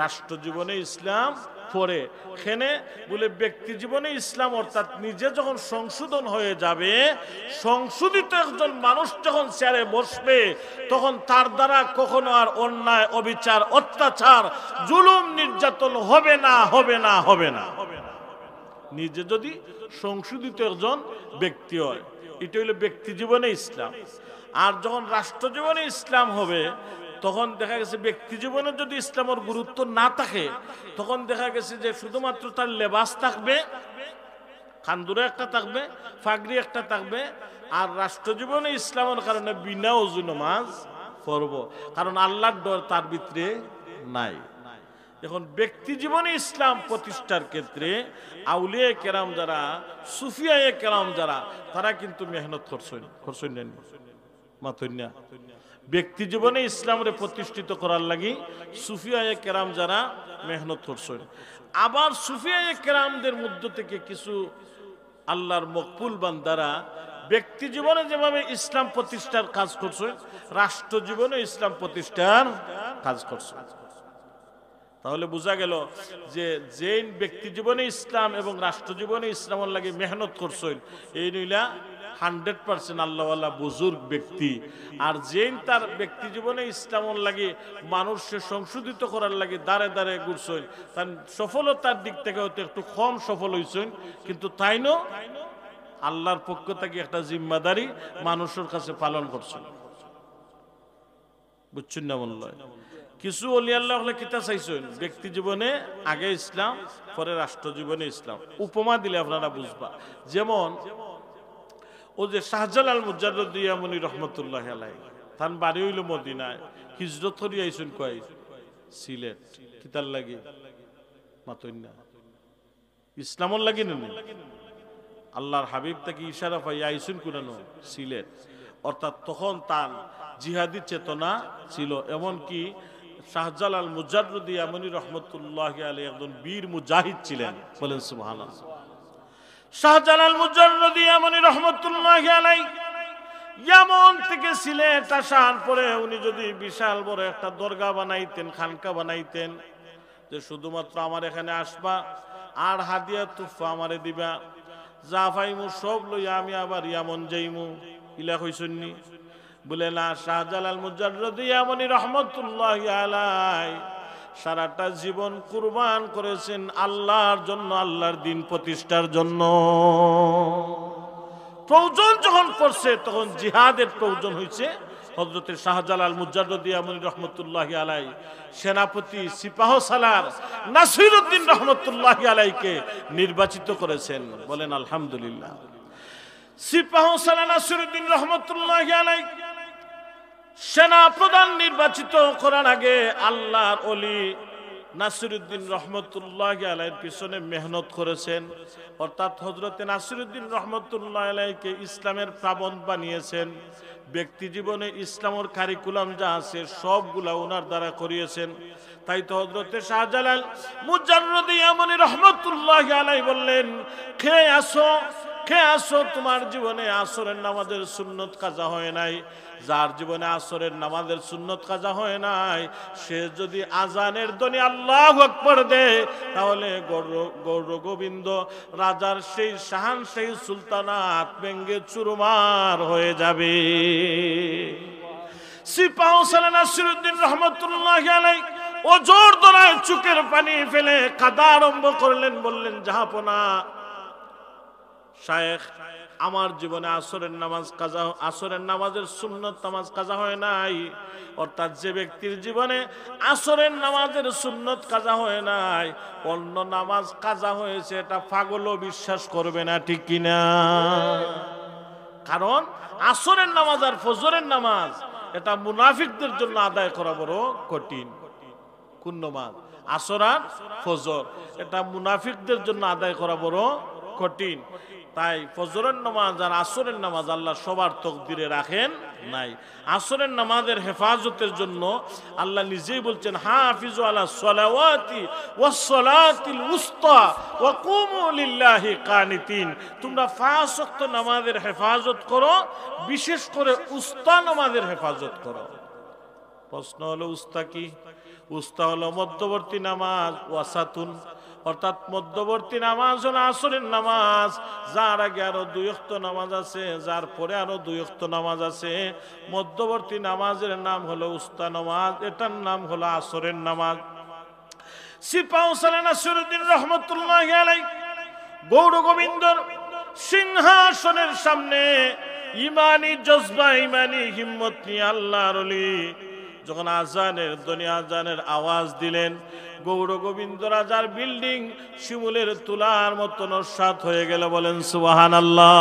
রাষ্ট্র জীবনে ইসলাম পরে। এখানে বলে ব্যক্তি জীবনে ইসলাম, অর্থাৎ নিজে যখন সংশোধন হয়ে যাবে, সংশোধিত একজন মানুষ যখন চেয়ারে বসবে, তখন তার দ্বারা কখনো আর অন্যায়, অবিচার, অত্যাচার, জুলুম, নির্যাতন হবে না। নিজে যদি সংশোধিত একজন ব্যক্তি হয়, এটা হলো ব্যক্তি জীবনে ইসলাম। আর যখন রাষ্ট্র জীবনে ইসলাম হবে, তখন দেখা গেছে ব্যক্তি জীবনে যদি ইসলামের গুরুত্ব না থাকে, তখন দেখা গেছে যে শুধুমাত্র তার লেবাস থাকবে, খান্দুরে একটা থাকবে, ফাগরি একটা থাকবে। আর রাষ্ট্র জীবনে ইসলামের কারণে বিনা ওযু নামাজ পড়ব, কারণ আল্লাহর ডর তার ভিতরে নাই। এখন ব্যক্তি জীবনে ইসলাম প্রতিষ্ঠার ক্ষেত্রে আউলিয়া কেরাম যারা, সুফিয়া কেরাম যারা, তারা কিন্তু মেহনত করছেন মাথুন্যা। ব্যক্তি জীবনে ইসলামরে প্রতিষ্ঠিত করার লাগি সুফিয়া কেরাম যারা মেহনত করছেন। আবার সুফিয়া কেরামদের মধ্য থেকে কিছু আল্লাহর মকবুল বান্দারা ব্যক্তি জীবনে যেভাবে ইসলাম প্রতিষ্ঠার কাজ করছে, রাষ্ট্র জীবনে ইসলাম প্রতিষ্ঠার কাজ করছে। তাহলে বোঝা গেল যে যেই ব্যক্তি জীবনে ইসলাম এবং রাষ্ট্র জীবনে ইসলামের লাগে মেহনত করছেন, এই নইলা 100% আল্লাহওয়ালা বুজুর্গ ব্যক্তি। আর যেই তার ব্যক্তি জীবনে ইসলামের লাগে মানুষকে সংশোধিত করার লাগে দাঁড়ে দাঁড়ে ঘুরছেন, তার সফলতার দিক থেকে হয়তো একটু কম সফল হয়েছেন, কিন্তু তাই না আল্লাহর পক্ষ থেকে একটা জিম্মাদারি মানুষের কাছে পালন করছেন। বুঝছেন না বলল? কিছু ওলি আল্লাহ হলে কিতা চাইছেন, ব্যক্তি জীবনে আগে ইসলাম, পরে রাষ্ট্র জীবনে ইসলাম। উপমা দিলে আপনারা বুঝবা। যেমন ও যে শাহজালাল মুজাদ্দিদ ইয়ামানি রহমতুল্লাহ আলাইহি, তার বাড়ি হইল মদিনায়, হিজরত করি আইছেন কয় সিলেট, কিতার লাগি মাতইনা ইসলামর লাগি না, আল্লাহর হাবিব তাকে ইশারা পাই আইছেন কুনানো সিলেট। অর্থাৎ তখন তার জিহাদি চেতনা ছিল। এমনকি শাহজালাল মুজাদ্দিদ ইয়ামানি রহমতুল্লাহ আলাইহি একজন বীর মুজাহিদ ছিলেন, বলেন সুবহানাল্লাহ। শাহজালাল মুজাদ্দিদ ইয়ামানি রহমতুল্লাহ আলাইহি ইয়ামন থেকে সিলেট আসার পরে উনি যদি বিশাল বড় একটা দরগা বানাইতেন, খানকা বানাইতেন, যে শুধুমাত্র আমার এখানে আসবা আর হাদিয়া তুফা আমারে দিবা, যা পাইমু সব লইয়া আমি আবার ইয়ামন যাইমু, ইলা কইছন্নি? বলে না, শাহজালাল মুজাদ্দিদ ইয়ামানি রহমতুল্লাহ আলাইহি সারাটা জীবন কুরবান করেছেন আল্লাহর জন্য, আল্লাহর দিন প্রতিষ্ঠার জন্য। প্রয়োজন যখন পড়ছে তখন জিহাদের প্রয়োজন হয়েছে। হযরতে শাহজালাল মুজাদ্দিদ ইয়ামানি রহমতুল্লাহ আলাইহি সেনাপতি সিপাহ সালার নাসিরউদ্দিন রহমতুল্লাহ আলাইহিকে নির্বাচিত করেছেন, বলেন আলহামদুলিল্লাহ। সিপাহ সালার নাসিরউদ্দিন রহমতুল্লাহ আলাইহি সেনা প্রধান নির্বাচিত করার আগে আল্লাহর ওলি নাসিরউদ্দিন রহমতুল্লাহ আলাইহির পিছনে মেহনত করেছেন। অর্থাৎ হযরতে নাসিরউদ্দিন রহমতুল্লাহ আলাইহিকে ইসলামের প্রাবন্ধ বানিয়েছেন। ব্যক্তি জীবনে ইসলামের কারিকুলাম যা আছে সবগুলা ওনার দ্বারা করিয়েছেন। তাই তো হযরতে শাহজালাল মুজাদ্দিদ ইয়ামানি রহমতুল্লাহ আলাইহি বললেন, খেয়ে আসো, তোমার জীবনে আসরের নামাজের সুন্নত কাজা হয় নাই। যার জীবনে আসরের নামাজের সুন্নত কাজা হয় নাই, সে যদি আজানের ধ্বনি আল্লাহু আকবার দেয়, তাহলে গৌর গোবিন্দ রাজার সেই শাহান সেই সুলতানাত ভেঙ্গে চুরমার হয়ে যাবে। সিপাহ সালার নাসিরউদ্দিন রহমতুল্লাহ আলাইহি ওজোর দরায় চোখের পানি ফেলে কাঁদা আরম্ভ করলেন, বললেন, জাহাপনা শায়েখ, আমার জীবনে আসরের নামাজের সুন্নত নামাজ কাজা হয় নাই। অর্থাৎ যে ব্যক্তির জীবনে আসরের নামাজের সুন্নত কাজা হয় নাই, অন্য নামাজ কাজা হয়েছে, এটা পাগলও বিশ্বাস করবে না, ঠিক কিনা? কারণ আসরের নামাজ আর ফজরের নামাজ এটা মুনাফিকদের জন্য আদায় করা বড় কঠিন। কোন নামাজ? আসর আর ফজর, এটা মুনাফিকদের জন্য আদায় করা বড় কঠিন। তাই ফজরের নামাজ আর আসরের নামাজ আল্লাহ সবার তকদিরে রাখেন নাই। আসরের নামাজের হেফাজতের জন্য আল্লাহ নিজেই বলছেন, হাফিজু আলা সলাওয়াতি ওয়াস সালাতিল উসতা ওয়া কুমু লিল্লাহি কানিতিন। তোমরা 5 ওয়াক্ত নামাজের হেফাজত করো, বিশেষ করে উস্তা নামাজের হেফাজত করো। প্রশ্ন হলো, উস্তা কি? উস্তা হলো মধ্যবর্তী নামাজ, ওয়াসাতুন অর্থাৎ মধ্যবর্তী নামাজ হলো আসরের নামাজ, যার আগে আরো 2 ওয়াক্ত নামাজ আছে, যার পরে আরো 2 ওয়াক্ত নামাজ আছে। মধ্যবর্তী নামাজের নাম হলো উস্তা নামাজ, এটার নাম হলো আসরের নামাজ। সিপাহ সালার নাসিরউদ্দিন রহমতুল্লাহ আলাইহি গৌর গোবিন্দর সিংহাসনের সামনে ইমানি জজবা, ইমানি হিম্মত নিয়ে আল্লাহর ওলি যখন আজানের আওয়াজ দিলেন, গৌর গোবিন্দ রাজার বিল্ডিং শিমুলের তুলার মতো নস্যাৎ হয়ে গেল, বলেন সুবহানাল্লাহ।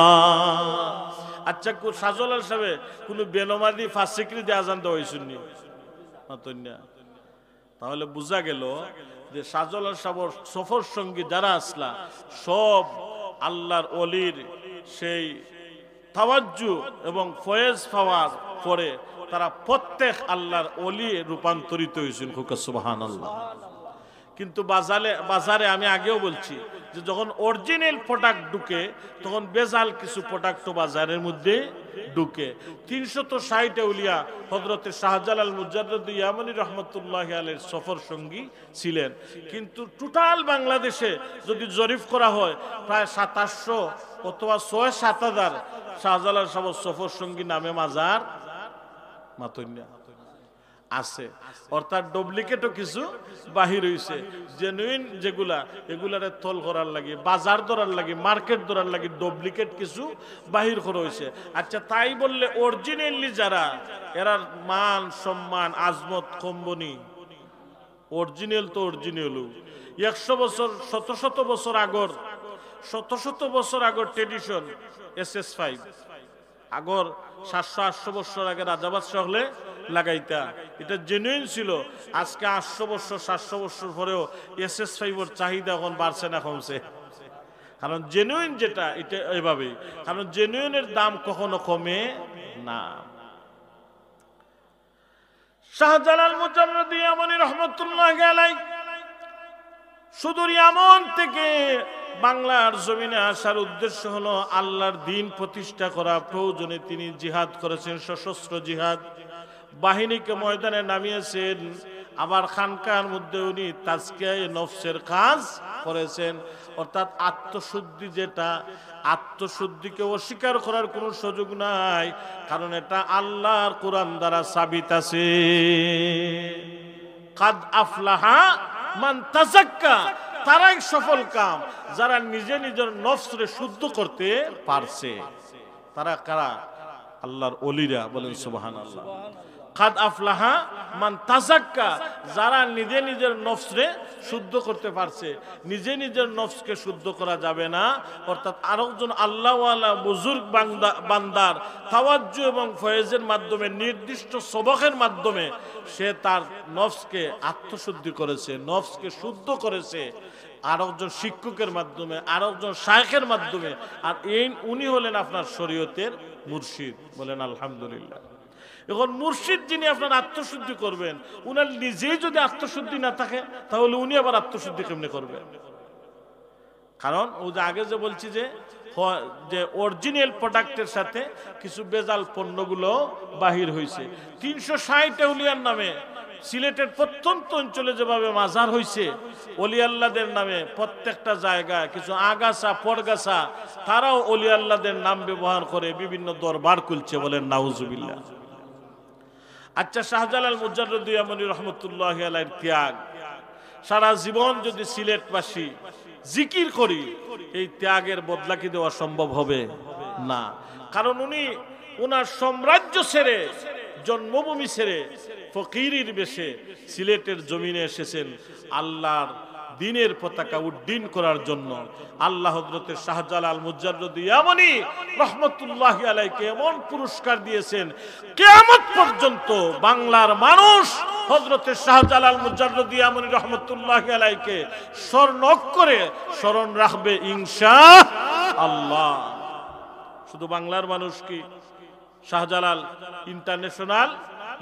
আচ্ছা শাহজালাল সাহেব কোনো বেনমাদি ফাসিকরি দিয়ে আজান দেওয়া হয়েছিল না? তাহলে বোঝা গেল যে শাহজালাল সাহেবের সফর সঙ্গী যারা আসলা সব আল্লাহর ওলির সেই তাওয়াজ্জু এবং ফয়েজ পাওয়ার পরে তারা প্রত্যেক আল্লাহর ওলি রূপান্তরিত হয়েছেন। সুবহানাল্লাহ। কিন্তু বাজারে আমি আগেও বলছি যে যখন অরিজিনাল প্রোডাক্ট ঢুকে তখন বেজাল কিছু প্রোডাক্ট বাজারের মধ্যে ঢুকে। 360 আউলিয়া হযরতে শাহজালাল মুজাদ্দিদ ইয়ামানি রাহমাতুল্লাহি আলাইহির সফর সঙ্গী ছিলেন। কিন্তু টোটাল বাংলাদেশে যদি জরিপ করা হয় প্রায় 2700 অথবা 6-7 শাহজালাল সাহেবের সফর সঙ্গী নামে মাজার মাতন্যা আছে। অর্থাৎ ডুপ্লিকেটও কিছু বাহির হইছে। জেনুইন যেগুলা এগুলারে তল করার লাগে, বাজার ধরার লাগে, মার্কেট ধরার লাগে ডুপ্লিকেট কিছু বাহির করা হইছে। আচ্ছা তাই বললে অরিজিনালি যারা এরার মান সম্মান আজমত কমবনি? অরিজিনাল তো অরিজিনাল। 100 বছর শত বছর আগর শত বছর আগর ট্রেডিশন SS5 আগর 700-800 বছর আগে রাজাবাদশাহ হলে লাগাইতা, এটা জেনুইন ছিল। আজকে 800 বছর 700 বছর পরেও SS5 এর চাহিদা এখন বাড়ছে না কমছে? কারণ জেনুইন যেটা এটা এইভাবে, কারণ জেনুইনের দাম কখনো কমে না। শাহজালাল মুজাদ্দিদ ইয়ামানি রাহমাতুল্লাহি আলাইহি সুদূর ইয়ামান থেকে বাংলার জমিনে আসার উদ্দেশ্য হলো আল্লাহর দ্বীন প্রতিষ্ঠা করা। প্রয়োজনে তিনি জিহাদ করেছেন, সশস্ত্র জিহাদ, বাহিনীকে ময়দানে নামিয়েছেন। আবার খানকার মধ্যে উনি তাজকিয়ায়ে নফসের কাজ করেছেন। অর্থাৎ আত্মশুদ্ধি, যেটা আত্মশুদ্ধিকে অস্বীকার করার কোনো সুযোগ নাই, কারণ এটা আল্লাহর কোরআন দ্বারা সাবিত আছে। কাদ আফলাহা মান তাযাক্কা, তারাই সফল কাম যারা নিজে নিজের নফসরে শুদ্ধ করতে পারছে। তারা কারা? আল্লাহর ওলিরা। বলেন সুবহানাল্লাহ। কাদ আফলাহা মান তাযাক্কা, যারা নিজে নিজের নফসরে শুদ্ধ করতে পারছে। নিজে নিজের নফসকে শুদ্ধ করা যাবে না, অর্থাৎ আরেকজন আল্লাহওয়ালা বুজুর্গ বান্দার তাওয়াজ্জু এবং ফয়েজের মাধ্যমে, নির্দিষ্ট সবকের মাধ্যমে সে তার নফসকে আত্মশুদ্ধি করেছে, নফসকে শুদ্ধ করেছে আরেকজন শিক্ষকের মাধ্যমে, আরেকজন শায়েখের মাধ্যমে। আর উনি হলেন আপনার শরীয়তের মুর্শিদ। বলেন আলহামদুলিল্লাহ। এখন মুর্শিদ যিনি আপনার আত্মশুদ্ধি করবেন, উনার নিজেই যদি আত্মশুদ্ধি না থাকে তাহলে উনি আবার আত্মশুদ্ধি কেমনে করবেন? কারণ ও যে আগে যে বলছি যে অরিজিনাল প্রোডাক্টের সাথে কিছু বেজাল পণ্যগুলো বাহির হয়েছে। 360 আউলিয়ার নামে সিলেটের প্রত্যন্ত অঞ্চলে যেভাবে মাজার হয়েছে, ওলি আল্লাহদের নামে প্রত্যেকটা জায়গায় কিছু আগাছা পরগাছা, তারাও ওলি আল্লাহদের নাম ব্যবহার করে বিভিন্ন দরবার খুলছে। বলেন নাউজুবিল্লাহ। আচ্ছা, শাহজালাল মুজাদ্দিদ ইয়ামানি রাহমাতুল্লাহি আলাইহির ত্যাগ, সারা জীবন যদি সিলেটবাসী জিকির করি, এই ত্যাগের বদলা কি দেওয়া সম্ভব হবে না? কারণ উনি ওনার সাম্রাজ্য ছেড়ে, জন্মভূমি ছেড়ে ফকিরের বেশে সিলেটের জমিনে এসেছেন আল্লাহর দ্বীনের পতাকা উড্ডীন করার জন্য। আল্লাহ হযরতে শাহজালাল মুজাদ্দিদ ইয়ামানি রাহমাতুল্লাহি আলাইহিকে এমন পুরস্কার দিয়েছেন, কিয়ামত পর্যন্ত বাংলার মানুষ হযরতে শাহজালাল মুজাদ্দিদ ইয়ামানি রাহমাতুল্লাহি আলাইহিকে স্মরণ করে স্মরণ রাখবে ইনশাআল্লাহ। শুধু বাংলার মানুষ কি, শাহজালাল ইন্টারন্যাশনাল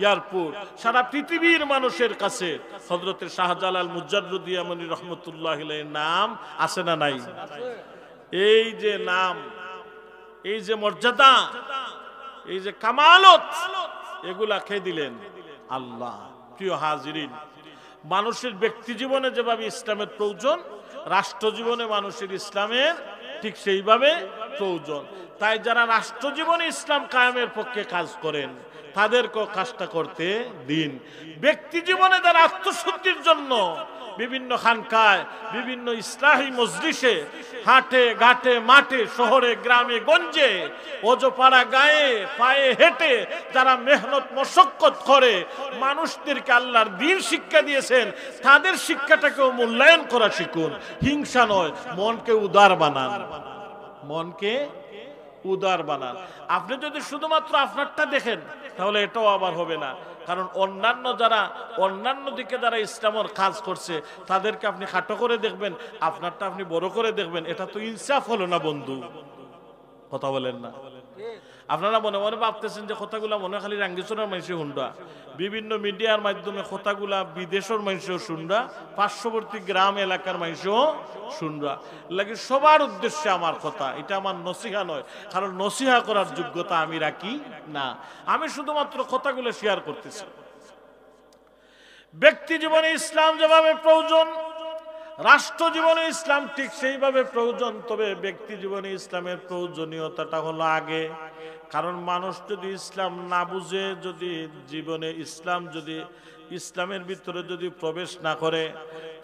এয়ারপোর্ট, সারা পৃথিবীর মানুষের কাছে হযরতে শাহজালাল মুজাদ্দিদ ইয়ামানি রাহমাতুল্লাহি আলাইহির নাম আছে না নাই? এই যে নাম, এই যে মর্যাদা, এই যে কামালত, এগুলা কে দিলেন? আল্লাহ। প্রিয় হাজিরিন, মানুষের ব্যক্তি জীবনে যেভাবে ইসলামের প্রয়োজন, রাষ্ট্র জীবনে মানুষের ইসলামের ঠিক সেইভাবে প্রয়োজন। তাই যারা রাষ্ট্র জীবনে ইসলাম কায়েমের পক্ষে কাজ করেন তাদেরকেও কাজটা করতে দিন। ব্যক্তি জীবনে যারা আত্মশুদ্ধির জন্য বিভিন্ন খানকায়, বিভিন্ন ইসলাহি মজলিসে, হাটে ঘাটে মাঠে, শহরে গ্রামে গঞ্জে, অজপাড়া গায়ে পায়ে হেঁটে যারা মেহনত মশক্কত করে মানুষদেরকে আল্লাহর দ্বীন শিক্ষা দিয়েছেন, তাদের শিক্ষাটাকেও মূল্যায়ন করা শিখুন। হিংসা নয়, মনকে উদার বানান, মনকে উদার বানান। আপনি যদি শুধুমাত্র আপনারটা দেখেন তাহলে এটাও আবার হবে না, কারণ অন্যান্য দিকে যারা ইসলামের কাজ করছে তাদেরকে আপনি খাটো করে দেখবেন, আপনারটা আপনি বড় করে দেখবেন, এটা তো ইনসাফ হলো না বন্ধু। কথা বলেন না? আপনারা মনে মনে ভাবতেছেন যে কথাগুলা মনে খালি রাঙ্গিচরের মানুষে শুনরা, বিভিন্ন মিডিয়ার মাধ্যমে কথাগুলা বিদেশের মানুষও শুনরা, পার্শ্ববর্তী গ্রাম এলাকার মানুষও শুনরা লাগে। সবার উদ্দেশ্যে আমার কথা, এটা আমার নসিহা নয়, কারণ নসিহা করার যোগ্যতা আমি রাখি না। আমি শুধুমাত্র কথাগুলো শেয়ার করতেছি। ব্যক্তি জীবনে ইসলাম যেভাবে প্রয়োজন, রাষ্ট্র জীবনে ইসলাম ঠিক সেইভাবে প্রয়োজন, তবে ব্যক্তি জীবনে ইসলামের প্রয়োজনীয়তাটা হলো আগে। কারণ মানুষ যদি ইসলাম না বুঝে, যদি জীবনে ইসলামের ভিতরে যদি প্রবেশ না করে,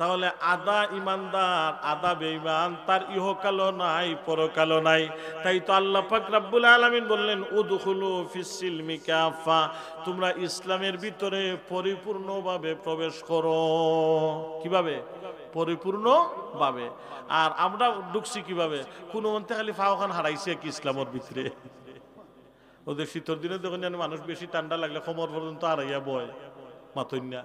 তাহলে আদা ইমানদার আদা বেঈমান, তার ইহকালও নাই পরকালও নাই। তাই তো আল্লাহ পাক রব্বুল আলামিন বললেন উদখুলু ফিস-সিলমি কাফা, তোমরা ইসলামের ভিতরে পরিপূর্ণভাবে প্রবেশ করো। কিভাবে? পরিপূর্ণভাবে। আর আমরা ঢুকছি কিভাবে? কোন মন্তে খালি ফাওখান হারাইছে কি ইসলামের ভিতরে। ওদের শীতের দিনে যখন জানি মানুষ বেশি ঠান্ডা লাগলে কোমর পর্যন্ত হারাইয়া বয় মাতন্যা।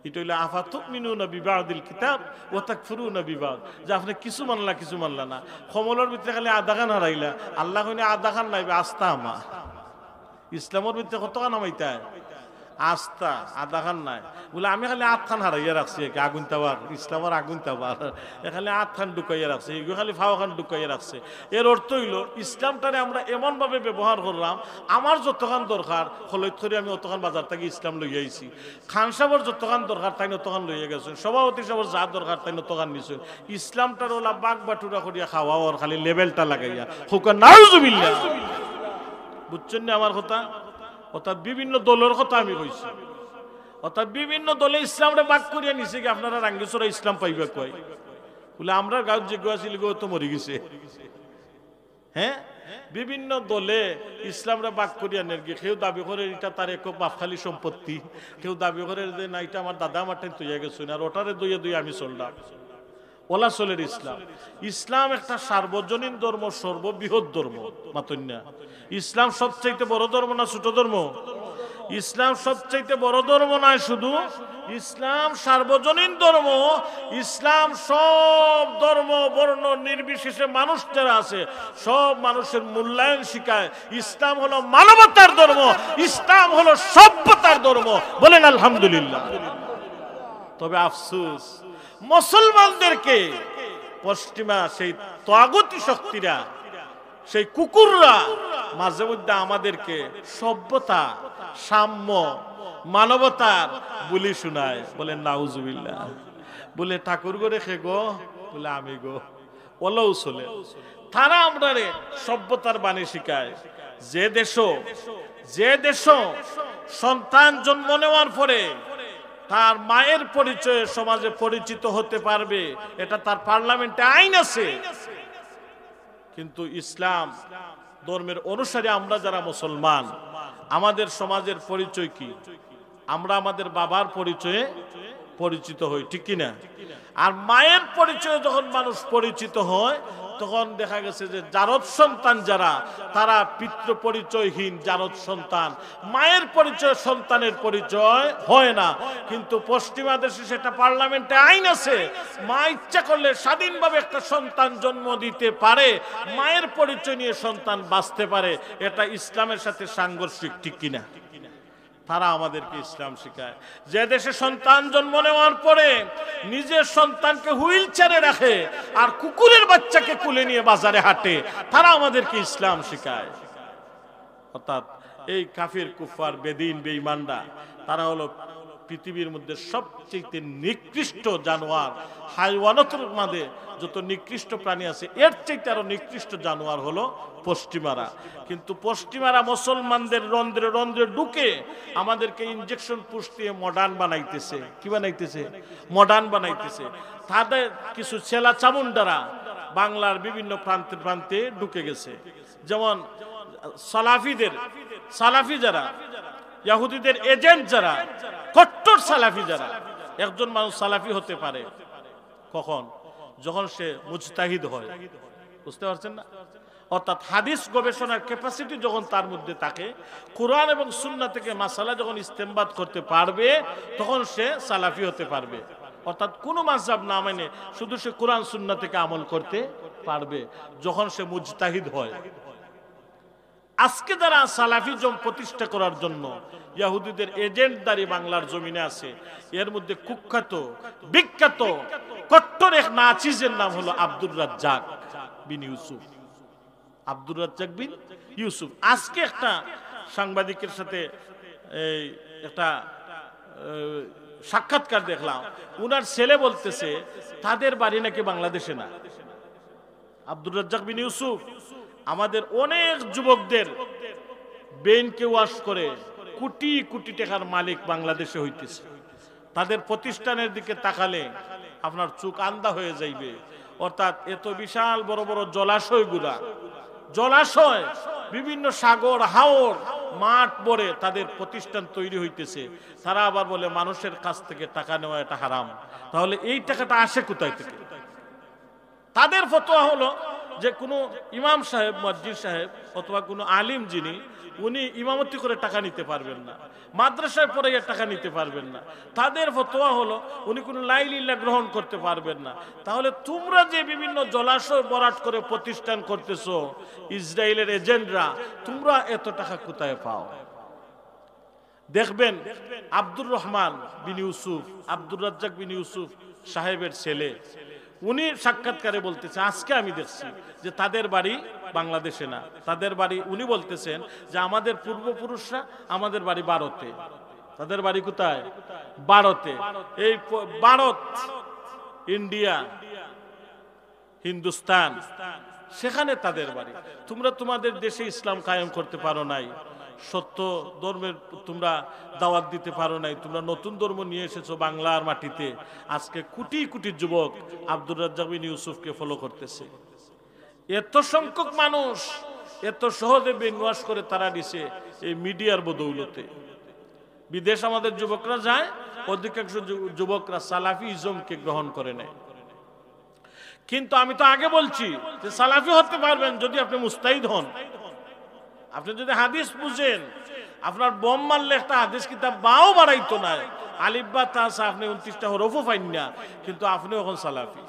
এটা হইলে আফাতুমিনুনা বিবাদিল কিতাব ওয়া তাকফুরুনা বিবাদ, যে আপনি কিছু মানলা না। কমলের ভিতরে খালি আধা খান হারাইলা, আল্লাহ কইনে আধা খান নাইবে আস্থা আমা। ইসলামের ভিতরে কত খান নামাইতা? আস্থা আধা খান নাই। বলে আমি খালি 8 খান হারাইয়া রাখছি, আগুন তাবার ইসলামের আগুন তাবার খালি 8 খান ঢুকাইয়া রাখছে, এগুলো খালি ফাও খান ঢুকাইয়া রাখছে। এর অর্থ হইল ইসলামটারে আমরা এমন ভাবে ব্যবহার করলাম, আমার যতখান দরকার হলইত করে আমি অতখান বাজার থেকে ইসলাম লইয়া আইছি। খান সাহেবের যতখান দরকার তাই অতখান লইয়া গেছেন, সভাপতি সাহেবের যা দরকার তাই অতখান নিছেন। ইসলামটার ওলা বাগ বাটুরা করিয়া খাওয়া ওর খালি লেভেলটা লাগাইয়া হুকা নাউজুবিল্লাহ। বুঝছেন না আমার কথা? অর্থাৎ বিভিন্ন দলের কথা আমি কইছি, অর্থাৎ বিভিন্ন দলে ইসলামরে বাক করিয়া নিছে কি আপনারা রাঙ্গিচরা ইসলাম পাইবে কয় বলে আমরা গাঁও যে গোয়াছিল গো তো মরে গেছে। হ্যাঁ, বিভিন্ন দলে ইসলামরা বাক করিয়া নেন কি, কেউ দাবি করে এটা তার এক বাপখালি সম্পত্তি, কেউ দাবি করে যে না এটা আমার দাদা মাঠে তৈয়া গেছে, আর ওটারে দইয়ে আমি চললাম। ওলা চলের ইসলাম। ইসলাম একটা সার্বজনীন ধর্ম, সর্ববৃহৎ ধর্ম মাতন্যা। ইসলাম সবচাইতে বড় ধর্ম না ছোট ধর্ম? ইসলাম সবচাইতে বড় ধর্ম নয় শুধু, ইসলাম সার্বজনীন ধর্ম। ইসলাম সব ধর্ম বর্ণ নির্বিশেষে মানুষ যারা আছে সব মানুষের মূল্যায়ন শিখায়। ইসলাম হলো মানবতার ধর্ম, ইসলাম হলো সভ্যতার ধর্ম। বলেন আলহামদুলিল্লাহ। তবে আফসোস, মুসলমানদেরকে পশ্চিমা সেই তাগুতি শক্তিরা, সেই কুকুররা মাঝে মধ্যে আমাদেরকে সভ্যতা, সাম্য, মানবতার বুলি শোনায়। বলে নাউজুবিল্লাহ। বলে ঠাকুর গরে খে গো, বলে আমি গো, ওলাও চলে। তারা আমরা সভ্যতার বাণী শিখায়। যে দেশ সন্তান জন্ম নেওয়ার পরে তার মায়ের পরিচয়ে সমাজে পরিচিত হতে পারবে, এটা তার পার্লামেন্টে আইন আছে। কিন্তু ইসলাম ধর্মের অনুসারী আমরা যারা মুসলমান, আমাদের সমাজের পরিচয় কি? আমরা আমাদের বাবার পরিচয়ে পরিচিত হই, ঠিক কিনা? আর মায়ের পরিচয়ে যখন মানুষ পরিচিত হয় তখন দেখা গেছে যে জারদ সন্তান যারা, তারা পিতৃ পরিচয়হীন জারদ সন্তান। মায়ের পরিচয় সন্তানের পরিচয় হয় না। কিন্তু পশ্চিমা দেশে সেটা পার্লামেন্টে আইন আছে, মা ইচ্ছা করলে স্বাধীনভাবে একটা সন্তান জন্ম দিতে পারে, মায়ের পরিচয় নিয়ে সন্তান বাঁচতে পারে। এটা ইসলামের সাথে সাংঘর্ষিক, ঠিক কিনা? তারা আমাদেরকে ইসলাম শিখায়। যে দেশে সন্তান জন্ম নেওয়ার পরে নিজের সন্তানকে হুইল চেয়ারে রাখে আর কুকুরের বাচ্চাকে কুলে নিয়ে বাজারে হাঁটে, তারা আমাদেরকে ইসলাম শিখায়। অর্থাৎ এই কাফির, কুফার, বেদিন, বেঈমানরা তারা হলো পৃথিবীর মধ্যে সবচেয়ে নিকৃষ্ট জানোয়ার। হাইওয়ানতের মধ্যে যত নিকৃষ্ট প্রাণী আছে এর চাইতে আরো নিকৃষ্ট জানোয়ার হলো পশ্চিমারা। কিন্তু পশ্চিমারা মুসলমানদের রন্ধ্রে রন্ধ্রে ঢুকে আমাদেরকে ইনজেকশন পুশ দিয়ে মডার্ন বানাইতেছে। কি বানাইতেছে? মডার্ন বানাইতেছে। তাদের কিছু ছেলা চামুন্ডারা বাংলার বিভিন্ন প্রান্তে প্রান্তে ঢুকে গেছে। যেমন সালাফি যারা, ইহুদিদের এজেন্ট যারা, কট্টর সালাফি যারা। একজন মানুষ সালাফি হতে পারে কখন? যখন সে মুজতাহিদ হয়। বুঝতে পারছেন না? অর্থাৎ হাদিস গবেষণার ক্যাপাসিটি যখন তার মধ্যে থাকে, কোরআন এবং সুন্নাহ থেকে মাসালা যখন ইস্তেমবাদ করতে পারবে, তখন সে সালাফি হতে পারবে। অর্থাৎ কোনো মাযহাব না মানে শুধু সে কোরআন সুন্নাহ থেকে আমল করতে পারবে যখন সে মুজতাহিদ হয়। আজকে যারা সালাফিজম প্রতিষ্ঠা করার জন্য ইহুদিদের এজেন্টদারি বাংলার জমিনে আছে, এর মধ্যে কুখ্যাত বিখ্যাত কট্টর এক নাচিজের নাম হলো আব্দুর রাজ্জাক বিন ইউসুফ। আব্দুর রাজ্জাক বিন ইউসুফ আজকে একটা সাংবাদিকের সাথে একটা সাক্ষাৎকার দেখলাম, উনার ছেলে বলতেছে তাদের বাড়ি নাকি বাংলাদেশে না। আব্দুর রাজ্জাক বিন ইউসুফ আমাদের অনেক যুবকদের ব্রেইনকে ওয়াশ করে কোটি কোটি টাকার মালিক বাংলাদেশে হইতেছে। তাদের প্রতিষ্ঠানের দিকে তাকালে আপনার চোখ আন্দা হয়ে যাইবে। অর্থাৎ এত বিশাল বড় বড় জলাশয়গুলা, জলাশয়, বিভিন্ন সাগর হাওর মাঠ ভরে তাদের প্রতিষ্ঠান তৈরি হইতেছে। তারা আবার বলে মানুষের কাছ থেকে টাকা নেওয়া এটা হারাম। তাহলে এই টাকাটা আসে কোথায় থেকে? তাদের ফতোয়া হলো যে কোনো ইমাম সাহেব, মুয়াজ্জিন সাহেব অথবা কোনো আলিম যিনি, উনি ইমামতি করে টাকা নিতে পারবেন না, মাদ্রাসায় পড়ে টাকা নিতে পারবেন না। তাদের ফতোয়া হলো উনি কোনো লাইলিল্লাহ গ্রহণ করতে পারবেন না। তাহলে তোমরা যে বিভিন্ন জলাশয় বরাট করে প্রতিষ্ঠান করতেছো, ইসরায়েলের এজেন্টরা, তোমরা এত টাকা কোথায় পাও? দেখবেন আব্দুর রহমান বিন ইউসুফ, আব্দুর রাজ্জাক বিন ইউসুফ সাহেবের ছেলে, উনি সাক্ষাৎকারে বলতেছে আজকে আমি দেখছি যে তাদের বাড়ি বাংলাদেশে না, তাদের বাড়ি, উনি বলতেছেন যে আমাদের পূর্বপুরুষরা, আমাদের বাড়ি ভারতে। তাদের বাড়ি কোথায়? ভারতে। এই ভারত, ইন্ডিয়া, হিন্দুস্তান, সেখানে তাদের বাড়ি। তোমরা তোমাদের দেশে ইসলাম কায়েম করতে পারো নাই, সত্য ধর্মের তোমরা দাওয়াত দিতে পারো নাই, তোমরা নতুন ধর্ম নিয়ে এসেছো বাংলার মাটিতে। আজকে কোটি কোটি যুবক আব্দুর রাজ্জাক বিন ইউসুফকে ফলো করতেছে। এত সংখ্যক মানুষ এত সহজে ব্রেনওয়াশ করে তারা দিছে এই মিডিয়ার বদৌলতে। বিদেশ আমাদের যুবকরা যায়, অধিকাংশ যুবকরা সালাফিজমকে গ্রহণ করে নেয়। কিন্তু আমি তো আগে বলছি যে সালাফি হতে পারবেন যদি আপনি মুস্তাহিদ হন, আপনি যদি হাদিস বুঝেন। আপনার বোম মারলে একটা হাদিস কিতাব বাও বাড়াইতো না, আলিফ বা তাসা আপনি 29টা হরফও পাইন না, কিন্তু আপনি এখন সালাফি।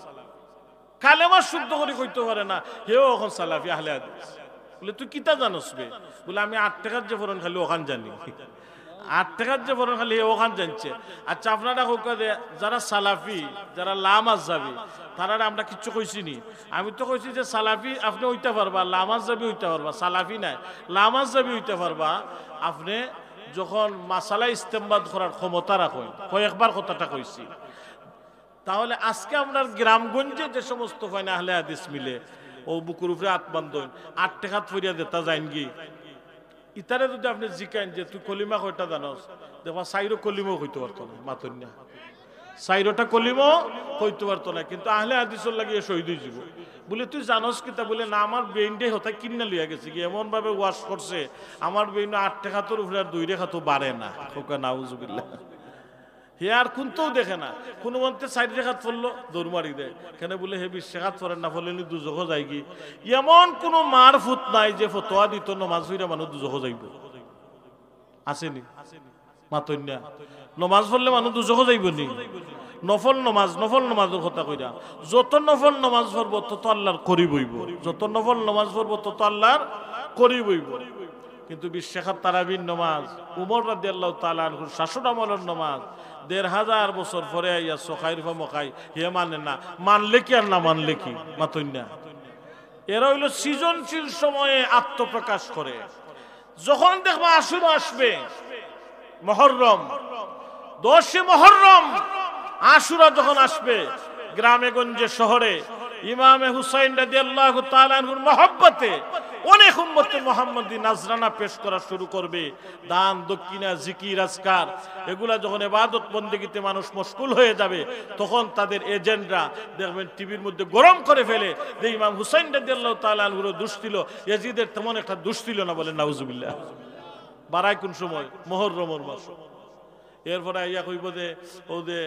কালেমা শুদ্ধ করে কইতে পারে না, হেও এখন সালাফি আহলে হাদিস। বলে তুই কিতা জানোস বে? বলে আমি 8 টাকার যে ফরন খালি ওখান জানি, 8 টাকার যে ফরন খালি ওখান জানছে। আচ্ছা আপনারা যারা সালাফি, যারা লামাযহাবী, তারা আমরা কিচ্ছু কইছি নি? আমি তো কইছি যে সালাফি আপনি হইতে পারবা, লামাযহাবী হইতে পারবা, সালাফি নাই লামাযহাবী হইতে পারবা আপনি যখন মাসালা ইস্তেমবাদ করার ক্ষমতা রাখেন। কয়েকবার কথাটা কইছি। তাহলে আজকে আপনার গ্রামগঞ্জে যে সমস্ত ফাইনা আহলে হাদিস মিলে ও বুকুর উপরে আত্মান্দন 8 টাকা ফরিয়া দেতা যাইন কি, ইতারে যদি আপনি জিকাইন যে তুই কলিমা কয়টা জানোস, দেখো সাইরো কলিমও কইতে পারতো না, মাতুন না, সাইরোটা কলিমও কইতে পারতো না। কিন্তু আহলে হাদিসের লাগিয়ে শহীদ হয়ে যাব। বলে তুই জানোস কিতা? বলে না, আমার ব্রেইনডে হতা কিনা লিয়া গেছে কি, এমন ভাবে ওয়াশ করছে আমার ব্রেইন 8 টাকা তোর উপরে আর 2 রেখা তো বাড়ে না। ওকে নাউজুবিল্লাহ। হে আর কোনটাও দেখে না, কোনো মন্ত্রে 4 রেখাত পড়লো দৌড় মারি দেয়। কেন? বলে হে 20 রেখাত পড়েন না, ফলে দুজখ যাই কি। এমন কোনো মারফুত নাই যে ফতোয়া দিত নমাজ হইরা মানুষ দুজখ যাইব, আসেনি? মাতই না, নমাজ পড়লে মানুষ দুজখ যাইব নি? নফল নমাজের কথা কইরা, যত নফল নমাজ পড়ব তত আল্লাহর করিবইব, যত নফল নমাজ পড়ব তত আল্লাহর করিবইব। কিন্তু 20 রেখাত তারাবির নমাজ, উমর রাদিয়াল্লাহু তাআলা আনহুর শাসন আমলের নমাজ 1500 বছর পরে আইয়া সখাইর মখাই হে মানে না, মানলে কি আর না মানলে কি, মাতই না। এরা হইল সৃজনশীল সময়ে আত্মপ্রকাশ করে। যখন দেখবা আশুরা আসবে, মুহররম 10 মুহররম আশুরা যখন আসবে, গ্রামে গঞ্জে শহরে ইমামে হুসাইন রাদিয়াল্লাহু তাআলা আনহুর মহব্বতে অনেক উম্মতে মুহাম্মদী নাজরানা পেশ করা শুরু করবে। দান দক্ষিণা জিকির আজকার এগুলা যখন ইবাদত বন্দেগীতে মানুষ মশগুল হয়ে যাবে, তখন তাদের এজেন্টরা দেখবেন টিভির মধ্যে গরম করে ফেলে যে ইমাম হুসাইন রাদিয়াল্লাহু তাআলা আনহুর দোষ ছিল, ইয়াজিদের তেমন একটা দোষ ছিল না, বলে নাউজুবিল্লাহ। বারায় কোন সময়? মুহররমের মাস। এরপরে আইয়া কইব যে ও যে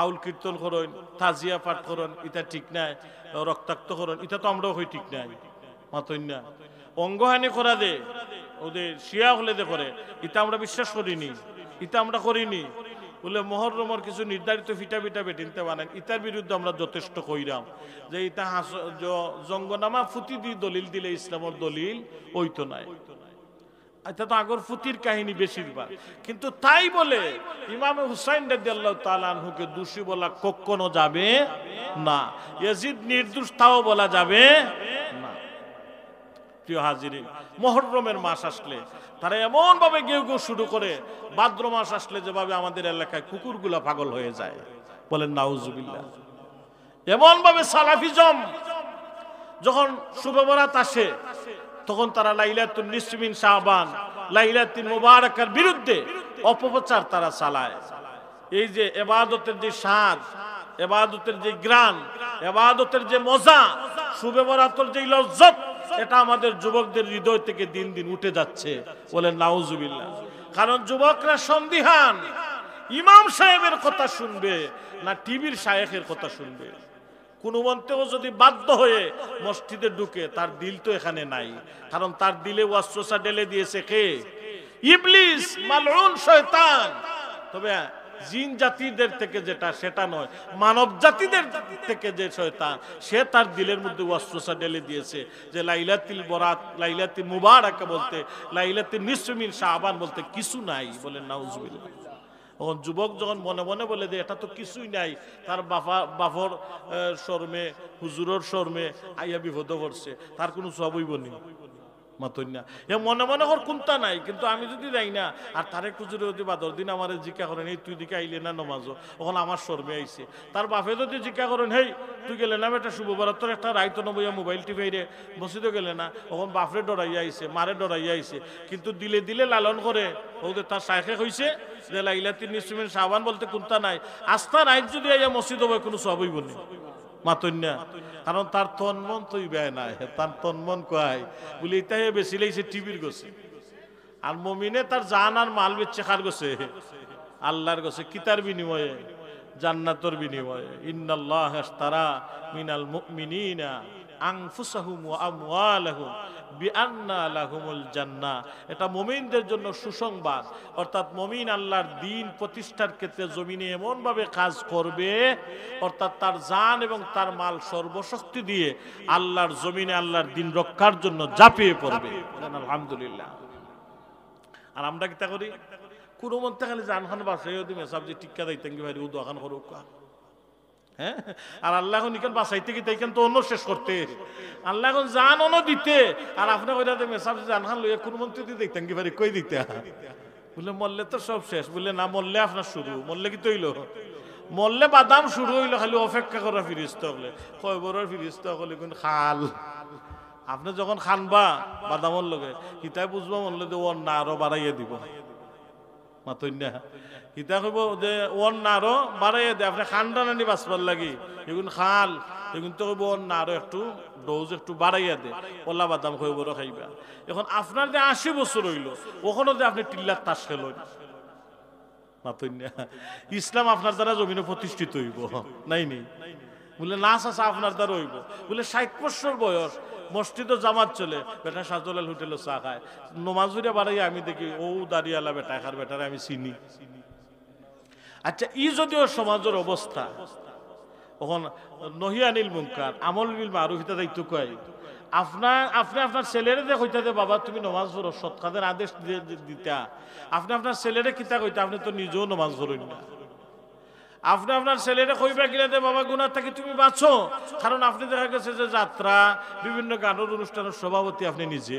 আউল কীর্তন করেন, তাজিয়া পাঠ করেন, এটা ঠিক নাই, রক্তাক্ত করেন, এটা তো আমরাও হই ঠিক নাই। মাতইনা অঙ্গহানি করা দে ওদের শিয়া হলে দে করে, এটা আমরা বিশ্বাস করিনি, এটা আমরা করিনি। বলে মহররমের কিছু নির্ধারিত ফিটা ফিটা বেটিনতে বানান, ইটার বিরুদ্ধে আমরা যথেষ্ট কইরাম যে ইটা জঙ্গনামা ফুটি দিয়ে দলিল দিলে ইসলামের দলিল ওই তো নাই। এটা তো আগর ফুতির কাহিনী বেশিরভাগ। কিন্তু তাই বলে ইমাম হুসাইন রাদিয়াল্লাহু তাআলা আনহুকে দোষী বলা কখনো যাবে না, ইয়াজিদ নির্দোষ তাও বলা যাবে না। প্রিয় হাজিরিন, মুহররমের মাস আসলে তারা এমন ভাবে গেউ গেউ শুরু করে, ভাদ্র মাস আসলে যেভাবে আমাদের এলাকায় কুকুরগুলা পাগল হয়ে যায়, বলেন নাউজুবিল্লাহ। এমন ভাবে সালাফিজম যখন শুভ বরাত আসে তখন তারা লাইলাতুন নিসফ মিন শাবান, লাইলাতুল মুবারাকার বিরুদ্ধে অপপ্রচার তারা চালায়। এই যে ইবাদতের যে স্বাদ, ইবাদতের যে গ্রান, ইবাদতের যে মজা, শুভ বরাতের যে লজ্জত, এটা আমাদের যুবকদের হৃদয় থেকে দিন দিন উঠে যাচ্ছে, বলেন নাউজুবিল্লাহ। কারণ যুবকরা সন্দিহান, ইমাম সাহেবের কথা শুনবে না টিভির শায়েখের কথা শুনবে। কোন মন্তেও যদি বাধ্য হয়ে মসজিদে ঢুকে, তার দিল তো এখানে নাই, কারণ তার দিলে ওয়াসওয়াসা ঢেলে দিয়েছে কে? ইবলিস, মালউন শয়তান। তবে জিন জাতিদের থেকে যেটা, সেটা নয়, মানব জাতিদের থেকে যে শয়তান, সে তার দিলের মধ্যে ওয়াসওয়াসা ঢেলে দিয়েছে যে লাইলাতুল বরাত, লাইলাতুল মুবারাকা বলতে, লাইলাতুল নিসফ মিন শাবান বলতে কিছু নাই, বলেন নাউজুবিল্লাহ। তখন যুবক যখন মনে মনে বলে যে এটা তো কিছুই নাই, তার বাফর শর্মে, হুজুরের শর্মে আইয়া বিপদ পড়ছে, তার কোনো সব হইব নি? মাতইনা এ মনে মনে কর কোনটা নাই। কিন্তু আমি যদি যাই না আর তারে খুঁজুরে যদি বাদর দিন আমার জিজ্ঞা করেন, এই তুই দিকে আইলে না নমাজও, ওখানে আমার শর্মে আইছে। তার বাপে যদি জিজ্ঞা করেন, হেই তুই গেলে না বেটা শুভ বরাত, তোর একটা রাইতো নবইয়া মোবাইল টিপাইরে মসজিদে গেলে না, ওখানে বাপরে ডরাইয়া আইছে, মারে ডরাইয়া আইছে। কিন্তু দিলে দিলে লালন করে ওদের তার শাইখে কইছে যে লাইলাতুন নিসফ মিন শাবান বলতে কোনটা নাই। আস্থা রাইত যদি আইয়া মসজিদ হবে, কোনো সব হইব না, মাতইনা। কারণ তার তন মন তুই ব্যয় নাই, তার তন মন কয় বলি এটাই বেশি লাগছে টিভির গোছে। আর মুমিনে তার জান আর মাল বেচছে কার গোছে? আল্লাহর গোছে। কিতার বিনিময়ে? জান্নাতের বিনিময়ে। ইন্নাল্লাহ আশতারা মিনাল মুমিনিনা আনফুসাহুম ওয়া আমওয়ালাহুম বিআন্না লাহুমুল জান্নাহ। এটা মুমিনদের জন্য সুসংবাদ। অর্থাৎ মুমিন আল্লাহর দ্বীন প্রতিষ্ঠার ক্ষেত্রে জমিনে এমন ভাবে কাজ করবে, অর্থাৎ তার জান এবং তার মাল সর্বশক্তি দিয়ে আল্লাহর জমিনে আল্লাহর দ্বীন রক্ষার জন্য ঝাঁপিয়ে পড়বে। আলহামদুলিল্লাহ। আর আমরা কি তা করি? কোন মধ্যে খালি জানখান বাসাইও দিমে সাবজি টিক্কা দিতেন কি ভাই উদু আখান করুক। হ্যাঁ, আর আল্লাহ এখন ইখান বাঁচাইতে কি তাইখান তো অন্য শেষ করতে, আল্লাহ এখন জান অন্য দিতে, আর আপনার কইরা দেবে সাবজি জানখান লইয়া কোন মন্ত্রী দিয়ে দেখতেন কি ভাই কই দিতে? বললে মরলে তো সব শেষ। বললে না, মরলে আপনার শুরু। মরলে কি তৈল? মরলে বাদাম শুরু হইলো, খালি অপেক্ষা করা ফিরিস্ত হলে কয় বড় ফিরিস্ত হলে কোন খাল। আপনি যখন খানবা বাদামর লগে হিতাই বুঝবা মরলে যে ওর না আরো বাড়াইয়া দিব, মাতইনা হিতা কইব যে ওর না আরো বাড়াইয়া দে, আপনি খানটা নানি বাঁচবার লাগি এগুন খাল, এগুন তো কইব ওর না আরো একটু ডোজ একটু বাড়াইয়া দে, ওলা বাদাম কই বড় খাইবা। এখন আপনার যে 80 বছর হইলো, ওখানে যে আপনি টিল্লার তাস খেলেন, মাতইনা ইসলাম আপনার দ্বারা জমিনে প্রতিষ্ঠিত হইব নাই নি? বলে না চাচা আপনার দ্বারা হইব। বলে 60 বছর বয়স, মসজিদে জামাত চলে, বেটা সাজলাল হোটেলে চা খায়, নমাজুরে বাড়াই আমি দেখি ও দাঁড়িয়ালা বেটা খার বেটারে আমি চিনি। আচ্ছা, ই যদিও সমাজের অবস্থা, তখন নহি আনিল মুনকার আমল বিল মারুফ এটা দায়িত্ব কয়। আপনি আপনার ছেলেরে যে কইতে বাবা তুমি নমাজ পড়ো, সৎকাদের আদেশ দিতা, আপনি আপনার ছেলেরে কিতা কইতে, আপনি তো নিজেও নমাজ পড়েন না। আপনি আপনার ছেলেরে কইবা কিনা দে বাবা গুনাহ থেকে তুমি বাঁচো, কারণ আপনি দেখা গেছে যে যাত্রা বিভিন্ন গানের অনুষ্ঠানের সভাপতি আপনি নিজে,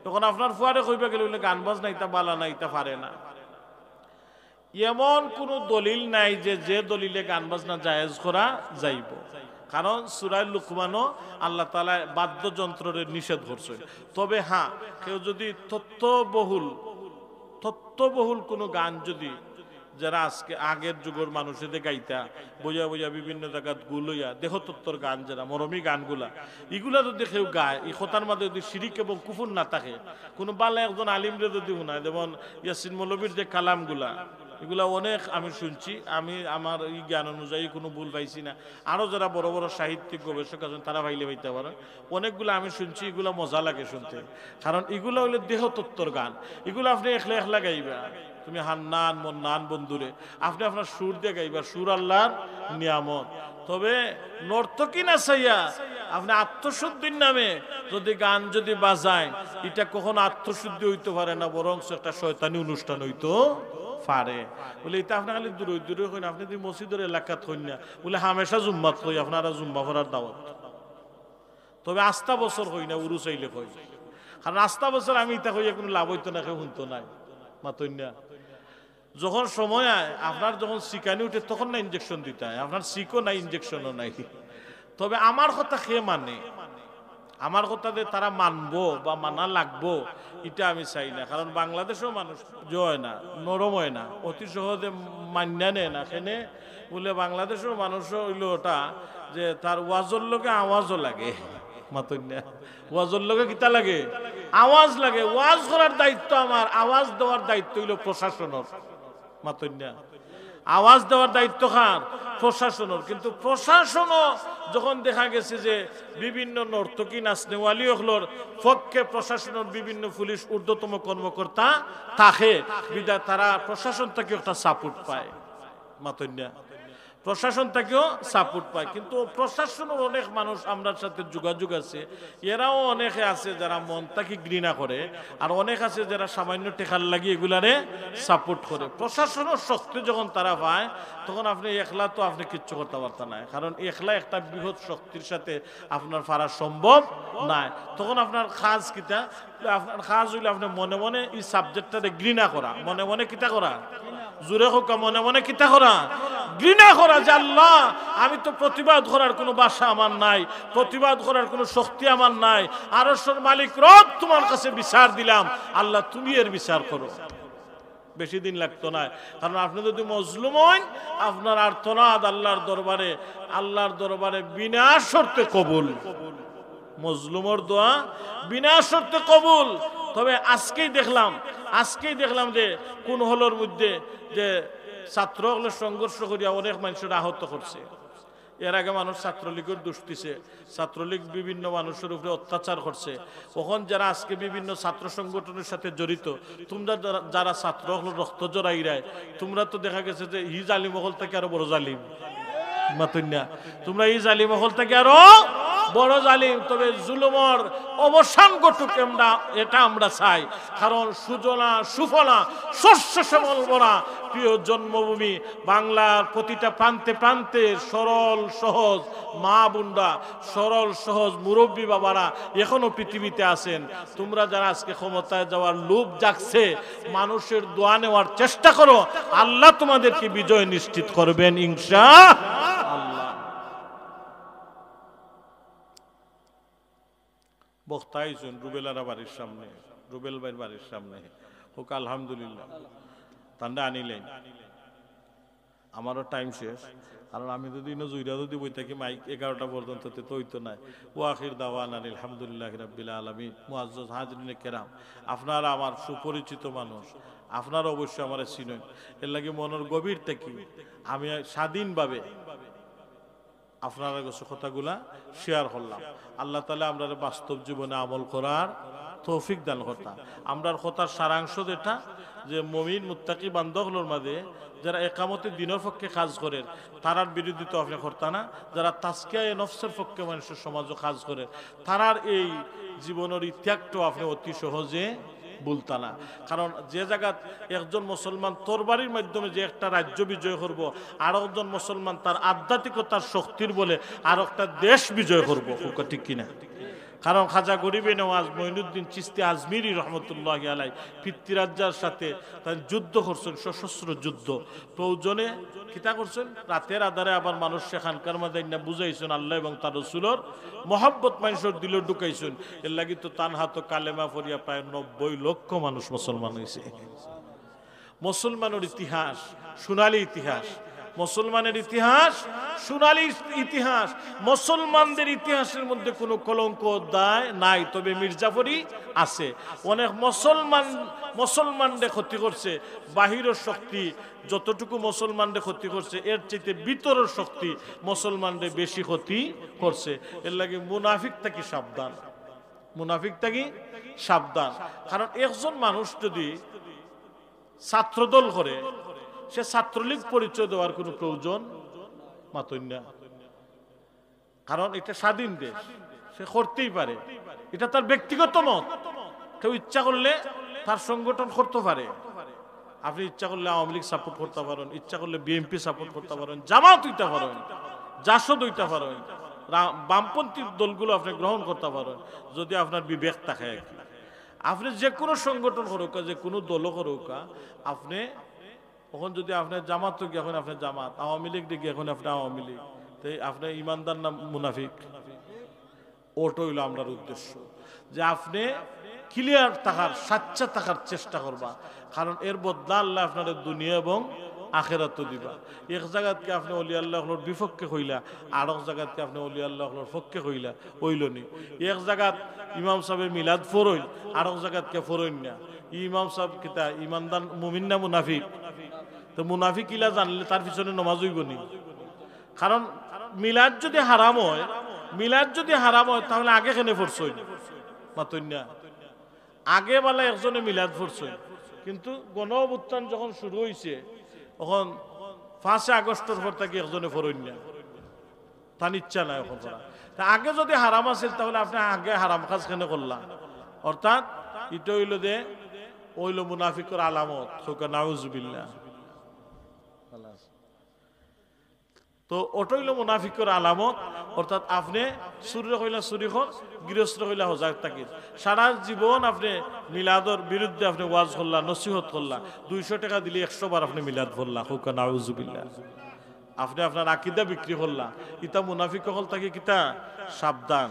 তখন আপনার ফুয়ারে কইবা গেলে গান বাজনা ইতা বালা না, ইতা পারে না। এমন কোন দলিল নাই যে দলিলে গান বাজনা জায়েজ করা যাইব, কারণ সূরা লুকমানও আল্লাহ তাআলা বাদ্যযন্ত্রের নিষেধ করছেন। তবে হ্যাঁ, কেউ যদি তত্ত্ববহুল কোনো গান যদি যারা আজকে আগের যুগের মানুষেদের গাইতা বইয়া বইয়া বিভিন্ন জায়গাত গুলইয়া দেহতত্ত্বর গান, যারা মরমী গানগুলা, এগুলা যদি কেউ গায়, এই কথার মধ্যে যদি শিরিক এবং কুফর না থাকে, কোনো বালা একজন আলিমরে যদি শোনায়, যেমন ইয়াসিন মৌলবীর যে কালামগুলা, এগুলা অনেক আমি শুনছি, আমি আমার এই জ্ঞান অনুযায়ী কোনো ভুল পাইছি না। আরও যারা বড় বড় সাহিত্যিক গবেষক আছেন তারা ভাইলে পাইতে পারেন। অনেকগুলো আমি শুনছি, এগুলো মজা লাগে শুনতে, কারণ এগুলো হইলে দেহতত্ত্বর গান। এগুলো আপনি একলা একলা গাইবা, তুমি হান্নান মন্নান বন্ধুরে আপনি আপনার সুর দিয়ে গাইবা, সুর আল্লাহর নিয়ামত। তবে নর্তকী না চাইয়া আপনি আত্মশুদ্ধির নামে যদি গান যদি বাজায়, এটা কখনো আত্মশুদ্ধি হইতে পারে না, বরং একটা শয়তানি অনুষ্ঠান হইতো পারে। বলে এটা আপনি খালি দূরে দূরে হইন, আপনি যদি মসজিদের এলাকাত হইন না, বলে হামেশা জুম্মাত হই, আপনারা জুম্মা করার দাওয়াত। তবে আস্থা বছর হই না, উরু চাইলে হই, কারণ আস্থা বছর আমি এটা হইয়া কোনো লাভ হইতো না, কেউ শুনতো নাই মাতই না। যখন সময় আয় আপনার, যখন সিকানি উঠে তখন না ইঞ্জেকশন দিতে হয়, আপনার সিকও নাই ইঞ্জেকশনও নাই। তবে আমার কথা খেয়ে মানে, আমার কথা যে তারা মানবো বা মানা লাগবো এটা আমি চাই না, কারণ বাংলাদেশেও মানুষ জয় না, নরম হয় না, অতি সহজে মান্যা নেয় না। সেনে বলে বাংলাদেশেও মানুষও হইল ওটা যে তার ওয়াজর লোকে আওয়াজও লাগে, মাতই না, ওয়াজর লোকে কিতা লাগে, আওয়াজ লাগে। ওয়াজ করার দায়িত্ব আমার, আওয়াজ দেওয়ার দায়িত্ব হইল প্রশাসনের, মাতই না, আওয়াজ দেওয়ার দায়িত্ব কার, প্রশাসনের। কিন্তু প্রশাসনও যখন দেখা গেছে যে বিভিন্ন নর্তকী নাচনেওয়ালি হলোর পক্ষে প্রশাসনের বিভিন্ন পুলিশ ঊর্ধ্বতম কর্মকর্তা থাকে, বিধায় তারা প্রশাসন থেকে একটা সাপোর্ট পায়, মাতই না, প্রশাসন থেকেও সাপোর্ট পায়। কিন্তু প্রশাসনের অনেক মানুষ আমরার সাথে যোগাযোগ আছে, এরাও অনেকে আছে যারা মন থেকে ঘৃণা করে, আর অনেক আছে যারা সামান্য টেকার লাগি এগুলারে সাপোর্ট করে। প্রশাসনের শক্তি যখন তারা পায়, তখন আপনি একলা তো আপনি কিচ্ছু করতে পারতেন না, কারণ একলা একটা বৃহৎ শক্তির সাথে আপনার পারা সম্ভব নাই। তখন আপনার কাজ কিতা, আপনার কাজ হইলে আপনি মনে মনে এই সাবজেক্টটারে ঘৃণা করা, মনে মনে কিতা করা, জোরে হোক মনে মনে কিতা করা, ঘৃণা করা যে আল্লাহ আমি তো প্রতিবাদ করার কোনো ভাষা আমার নাই, প্রতিবাদ করার কোনো শক্তি আমার নাই, আরশের মালিক রব তোমার কাছে বিচার দিলাম, আল্লাহ তুমি এর বিচার করো। বেশি দিন লাগতো না, কারণ আপনি যদি মজলুম হন, আপনার আর্তনাদ আল্লাহর দরবারে, আল্লাহর দরবারে বিনা শর্তে কবুল। মজলুমর দোয়া বিনা শর্তে কবুল। তবে আজকেই দেখলাম যে কোন হলোর মধ্যে যে ছাত্র হলের সংঘর্ষ করিয়া অনেক মানুষের আহত করছে। এর আগে মানুষ ছাত্রলীগের দুষ্টিছে, ছাত্রলীগ বিভিন্ন মানুষের উপরে অত্যাচার করছে। তখন যারা আজকে বিভিন্ন ছাত্র সংগঠনের সাথে জড়িত, তোমরা যারা ছাত্র হল রক্ত জড়াইরায়, তোমরা তো দেখা গেছে যে ই জালিম মহল থেকে আরো বড় জালিম, মাতুন্যা তোমরা এই জালিম মহল থেকে আরো বড় জালিম। তবে জুলুমর অবসান ঘটুক এটা আমরা চাই, কারণ সুজলা সুফলা শস্য শ্যামল ভরা প্রিয় জন্মভূমি বাংলার প্রতিটা প্রান্তে প্রান্তে সরল সহজ মা বোনরা, সরল সহজ মুরব্বী বাবারা এখনো পৃথিবীতে আছেন। তোমরা যারা আজকে ক্ষমতায় যাওয়ার লোভ জাগছে, মানুষের দোয়া নেওয়ার চেষ্টা করো, আল্লাহ তোমাদেরকে বিজয় নিশ্চিত করবেন ইনশাআল্লাহ। বক্তা আইছেন রুবেলারা বাড়ির সামনে, রুবেল ভাইয়ের বাড়ির সামনে হোক, আলহামদুলিল্লাহ তান্ডা আনিলেন। আমারও টাইম শেষ, কারণ আমি যদি জুইরা যদি বই থাকি মাইক 11টা পর্যন্ত তো হইতো না। ও আখির দাওয়ানা আলহামদুলিল্লাহ রাব্বিল আলামিন। মুআজ্জাজ হাজরিনে কেরাম, আপনারা আমার সুপরিচিত মানুষ, আপনারা অবশ্যই আমার চিনেন। এর লাগে মনের গভীর থেকে আমি স্বাধীনভাবে আপনারা কাছে কথাগুলা শেয়ার করলাম। আল্লাহ তাআলা আমরা বাস্তব জীবনে আমল করার তৌফিক দান করতাম। আমরার কথার সারাংশ যেটা, যে মুমিন মুত্তাকি বান্দাগুলোর মাঝে যারা একামতে দিনের পক্ষে কাজ করেন, তারার বিরোধিতা আপনি করতা না। যারা তাজকিয়া নফসের পক্ষে মানুষের সমাজও কাজ করে, তারার এই জীবনের ইত্যাগটাও আপনি অতি সহজে বলতা না। কারণ যে জায়গা একজন মুসলমান তরবারির মাধ্যমে যে একটা রাজ্য বিজয় করব, আর একজন মুসলমান তার আধ্যাত্মিকতার শক্তির বলে আর একটা দেশ বিজয় করব, ঠিক কিনা? কারণ খাজা গরিবে নওয়াজ মঈনুদ্দিন চিশতি আজমিরি রহমতুল্লাহি আলাইহি পিতৃরাজ্যার সাথে তার যুদ্ধ করছেন, সশস্ত্র যুদ্ধ। প্রয়োজনে কিতা করছেন, রাতের আধারে আবার মানুষ সেখানকার মাঝে বুঝাইছেন আল্লাহ এবং তার রসুলের মহব্বত মানুষের দিলে ঢুকাইছেন। এর লাগি তো তান হাত কালেমা পড়িয়া প্রায় 90 লক্ষ মানুষ মুসলমান হয়েছে। মুসলমানের ইতিহাস সোনালী ইতিহাস। মুসলমানের ইতিহাস সোনালী ইতিহাস, মুসলমানদের ইতিহাসের মধ্যে কোনো কলঙ্ক অধ্যায় নাই, তবে মির্জাফরি আছে। অনেক মুসলমানদের ক্ষতি করছে, বাহিরের শক্তি যতটুকু মুসলমানদের ক্ষতি করছে এর চাইতে ভিতরের শক্তি মুসলমানদের বেশি ক্ষতি করছে। এর লাগে মুনাফিক থাকি সাবধান, মুনাফিক থাকি সাবধান। কারণ একজন মানুষ যদি ছাত্রদল করে, সে ছাত্রলীগ পরিচয় দেওয়ার কোনো প্রয়োজন মাতই না। কারণ এটা স্বাধীন দেশ, সে করতেই পারে, এটা তার ব্যক্তিগত মত। কেউ ইচ্ছা করলে তার সংগঠন করতে পারে। আপনি ইচ্ছা করলে আওয়ামী লীগ সাপোর্ট করতে পারেন, ইচ্ছা করলে বিএনপি সাপোর্ট করতে পারেন, জামাত হইতে পারেন, জাসদ হইতে পারেন, বামপন্থী দলগুলো আপনি গ্রহণ করতে পারেন যদি আপনার বিবেক থাকে। আপনি যে কোনো সংগঠন করুক, যে কোনো দল করুক, আপনি তখন যদি আপনার জামাত তো এখন আপনার জামাত, আওয়ামী লীগ দেখি এখন আপনার আওয়ামী লীগ, তাই আপনার ইমানদার নাম মুনাফিক। ওটা হইল আমরার উদ্দেশ্য, যে আপনি ক্লিয়ার থাকার, সাচ্চা থাকার চেষ্টা করবা। কারণ এর বদলা আল্লাহ আপনার দুনিয়া এবং আখেরাত দিবা। এক জায়গাতকে আপনি অলি আল্লাহর বিপক্ষে হইলা, আর এক জায়গাতকে আপনি অলি আল্লাহর পক্ষে হইলা, হইল নি। এক জায়গাত ইমাম সাহেবের মিলাদ ফরইল, আর এক জায়গাতকে ফরইন না। ইমাম সাহেব কিতা ইমানদার মুমিন না মুনাফিক? তো মুনাফিক ইলা জানলে তার পিছনে নমাজ হইব নি? কারণ মিলাদ যদি হারাম হয়, মিলাদ যদি হারাম হয় তাহলে আগে কেন ফরছই মাতই না? আগে বেলা একজনে মিলাদ ফরছই, কিন্তু গণ অভ্যুত্থান যখন শুরু হয়েছে তখন 5 আগস্টের পর থেকে একজনে ফরইন না, তার ইচ্ছা নাই এখন করা। তা আগে যদি হারাম আছিল তাহলে আপনি আগে হারাম কাজ কেন করলাম? অর্থাৎ এটা হইল যে ওইল মুনাফিকের আলামত। নাউজুবিল্লাহ। তো ওটা হইল মুনাফিকের আলামত। অর্থাৎ আপনি চুরি কইলা চুরি কর, গৃহস্থ কইলা হজাক থাকি। সারা জীবন আপনি মিলাদর বিরুদ্ধে আপনি ওয়াজ করলা, নসিহত করলা, 200 টাকা দিলে 100 বার আপনি মিলাদ করলা। হুকা নাউজুবিল্লাহ। আপনি আপনার আকীদা বিক্রি করলা। ইতা মুনাফিক হল থাকি কিতা সাবধান।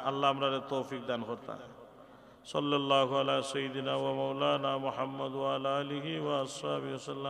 আল্লাহ আমরা তৌফিক দান করতা। সাল্লাল্লাহু আলা সাইয়্যিদিনা ওয়া মাওলানা মুহাম্মদ ওয়া আলা আলিহি ওয়া আসহাবিহি ওয়াসাল্লাম।